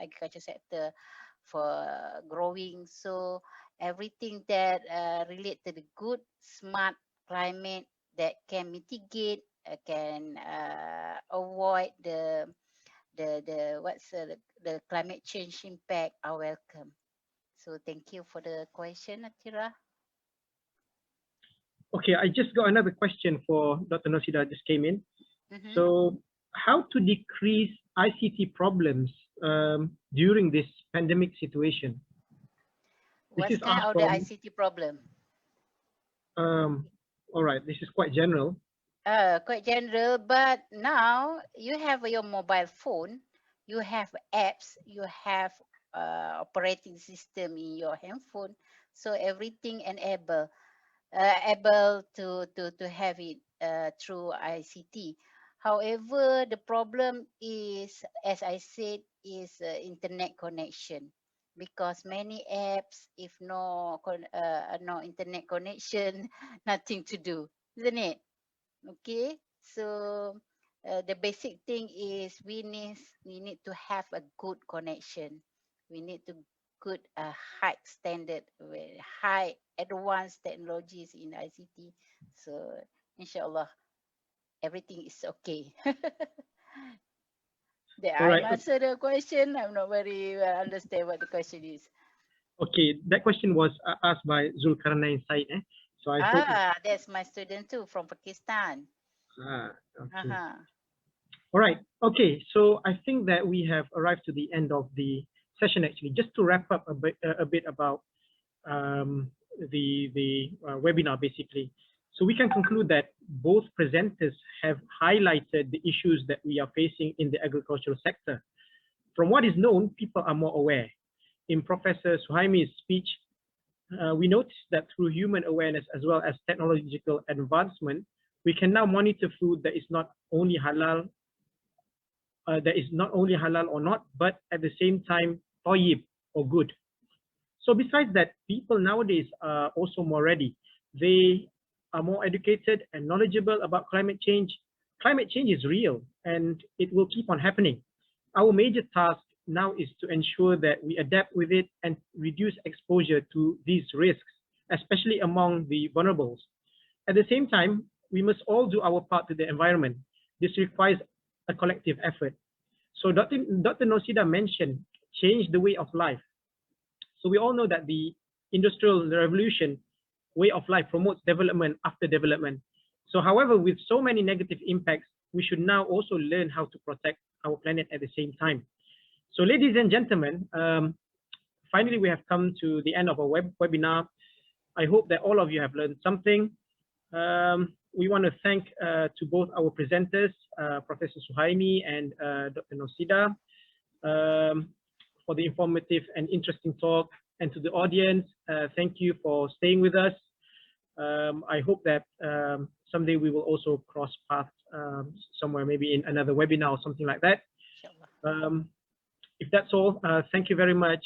Speaker 3: agriculture sector for growing. So everything that relate to the good smart climate that can mitigate avoid the climate change impact are welcome. So thank you for the question, Atira.
Speaker 1: Okay, I just got another question for Dr. Nosida, just came in. So how to decrease ICT problems during this pandemic situation?
Speaker 3: What's kind of the ICT problem?
Speaker 1: All right, this is quite general.
Speaker 3: Quite general, but now you have your mobile phone, you have apps, you have operating system in your handphone, so everything able to have it through ICT. However, the problem is, as I said, is internet connection, because many apps, if no internet connection, nothing to do, isn't it? Okay, so the basic thing is we need to have a good connection. We need to good high standard, high advanced technologies in ICT. So inshallah, everything is okay. Did I answer the question? I'm not very well understand what the question is.
Speaker 1: Okay, that question was asked by Zulkarnain Said. So I hope
Speaker 3: that's my student too from Pakistan.
Speaker 1: Okay. All right. Okay. So I think that we have arrived to the end of the session. Actually, just to wrap up a bit about the webinar, basically. So we can conclude that both presenters have highlighted the issues that we are facing in the agricultural sector. From what is known, people are more aware. In Professor Suhaimi's speech, we noticed that through human awareness as well as technological advancement, we can now monitor food that is not only halal, or not, but at the same time tayyib or good. So besides that, people nowadays are also more ready. They are more educated and knowledgeable about climate change. Climate change is real and it will keep on happening. Our major task now is to ensure that we adapt with it and reduce exposure to these risks, especially among the vulnerables. At the same time, we must all do our part to the environment. This requires a collective effort. So Dr. Nosida mentioned change the way of life. So we all know that the Industrial Revolution way of life promotes development after development. So however, with so many negative impacts, we should now also learn how to protect our planet at the same time. So ladies and gentlemen, finally we have come to the end of our webinar. I hope that all of you have learned something. We want to thank to both our presenters, Professor Suhaimi and Dr. Nosida, for the informative and interesting talk. And to the audience, thank you for staying with us. I hope that someday we will also cross paths somewhere, maybe in another webinar or something like that. If that's all, thank you very much,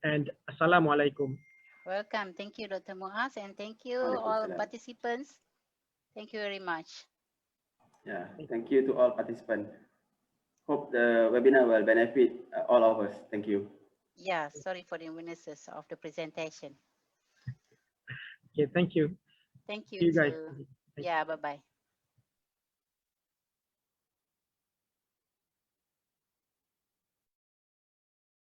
Speaker 1: and Assalamu alaikum.
Speaker 3: Welcome. Thank you, Dr. Muaz, and thank you all participants. Thank you very much.
Speaker 4: Yeah, thank you to all participants. Hope the webinar will benefit all of us. Thank you.
Speaker 3: Yeah, sorry for the inconveniences of the presentation.
Speaker 1: Okay, thank you.
Speaker 3: Thank you.
Speaker 1: See you guys.
Speaker 3: Yeah, bye-bye.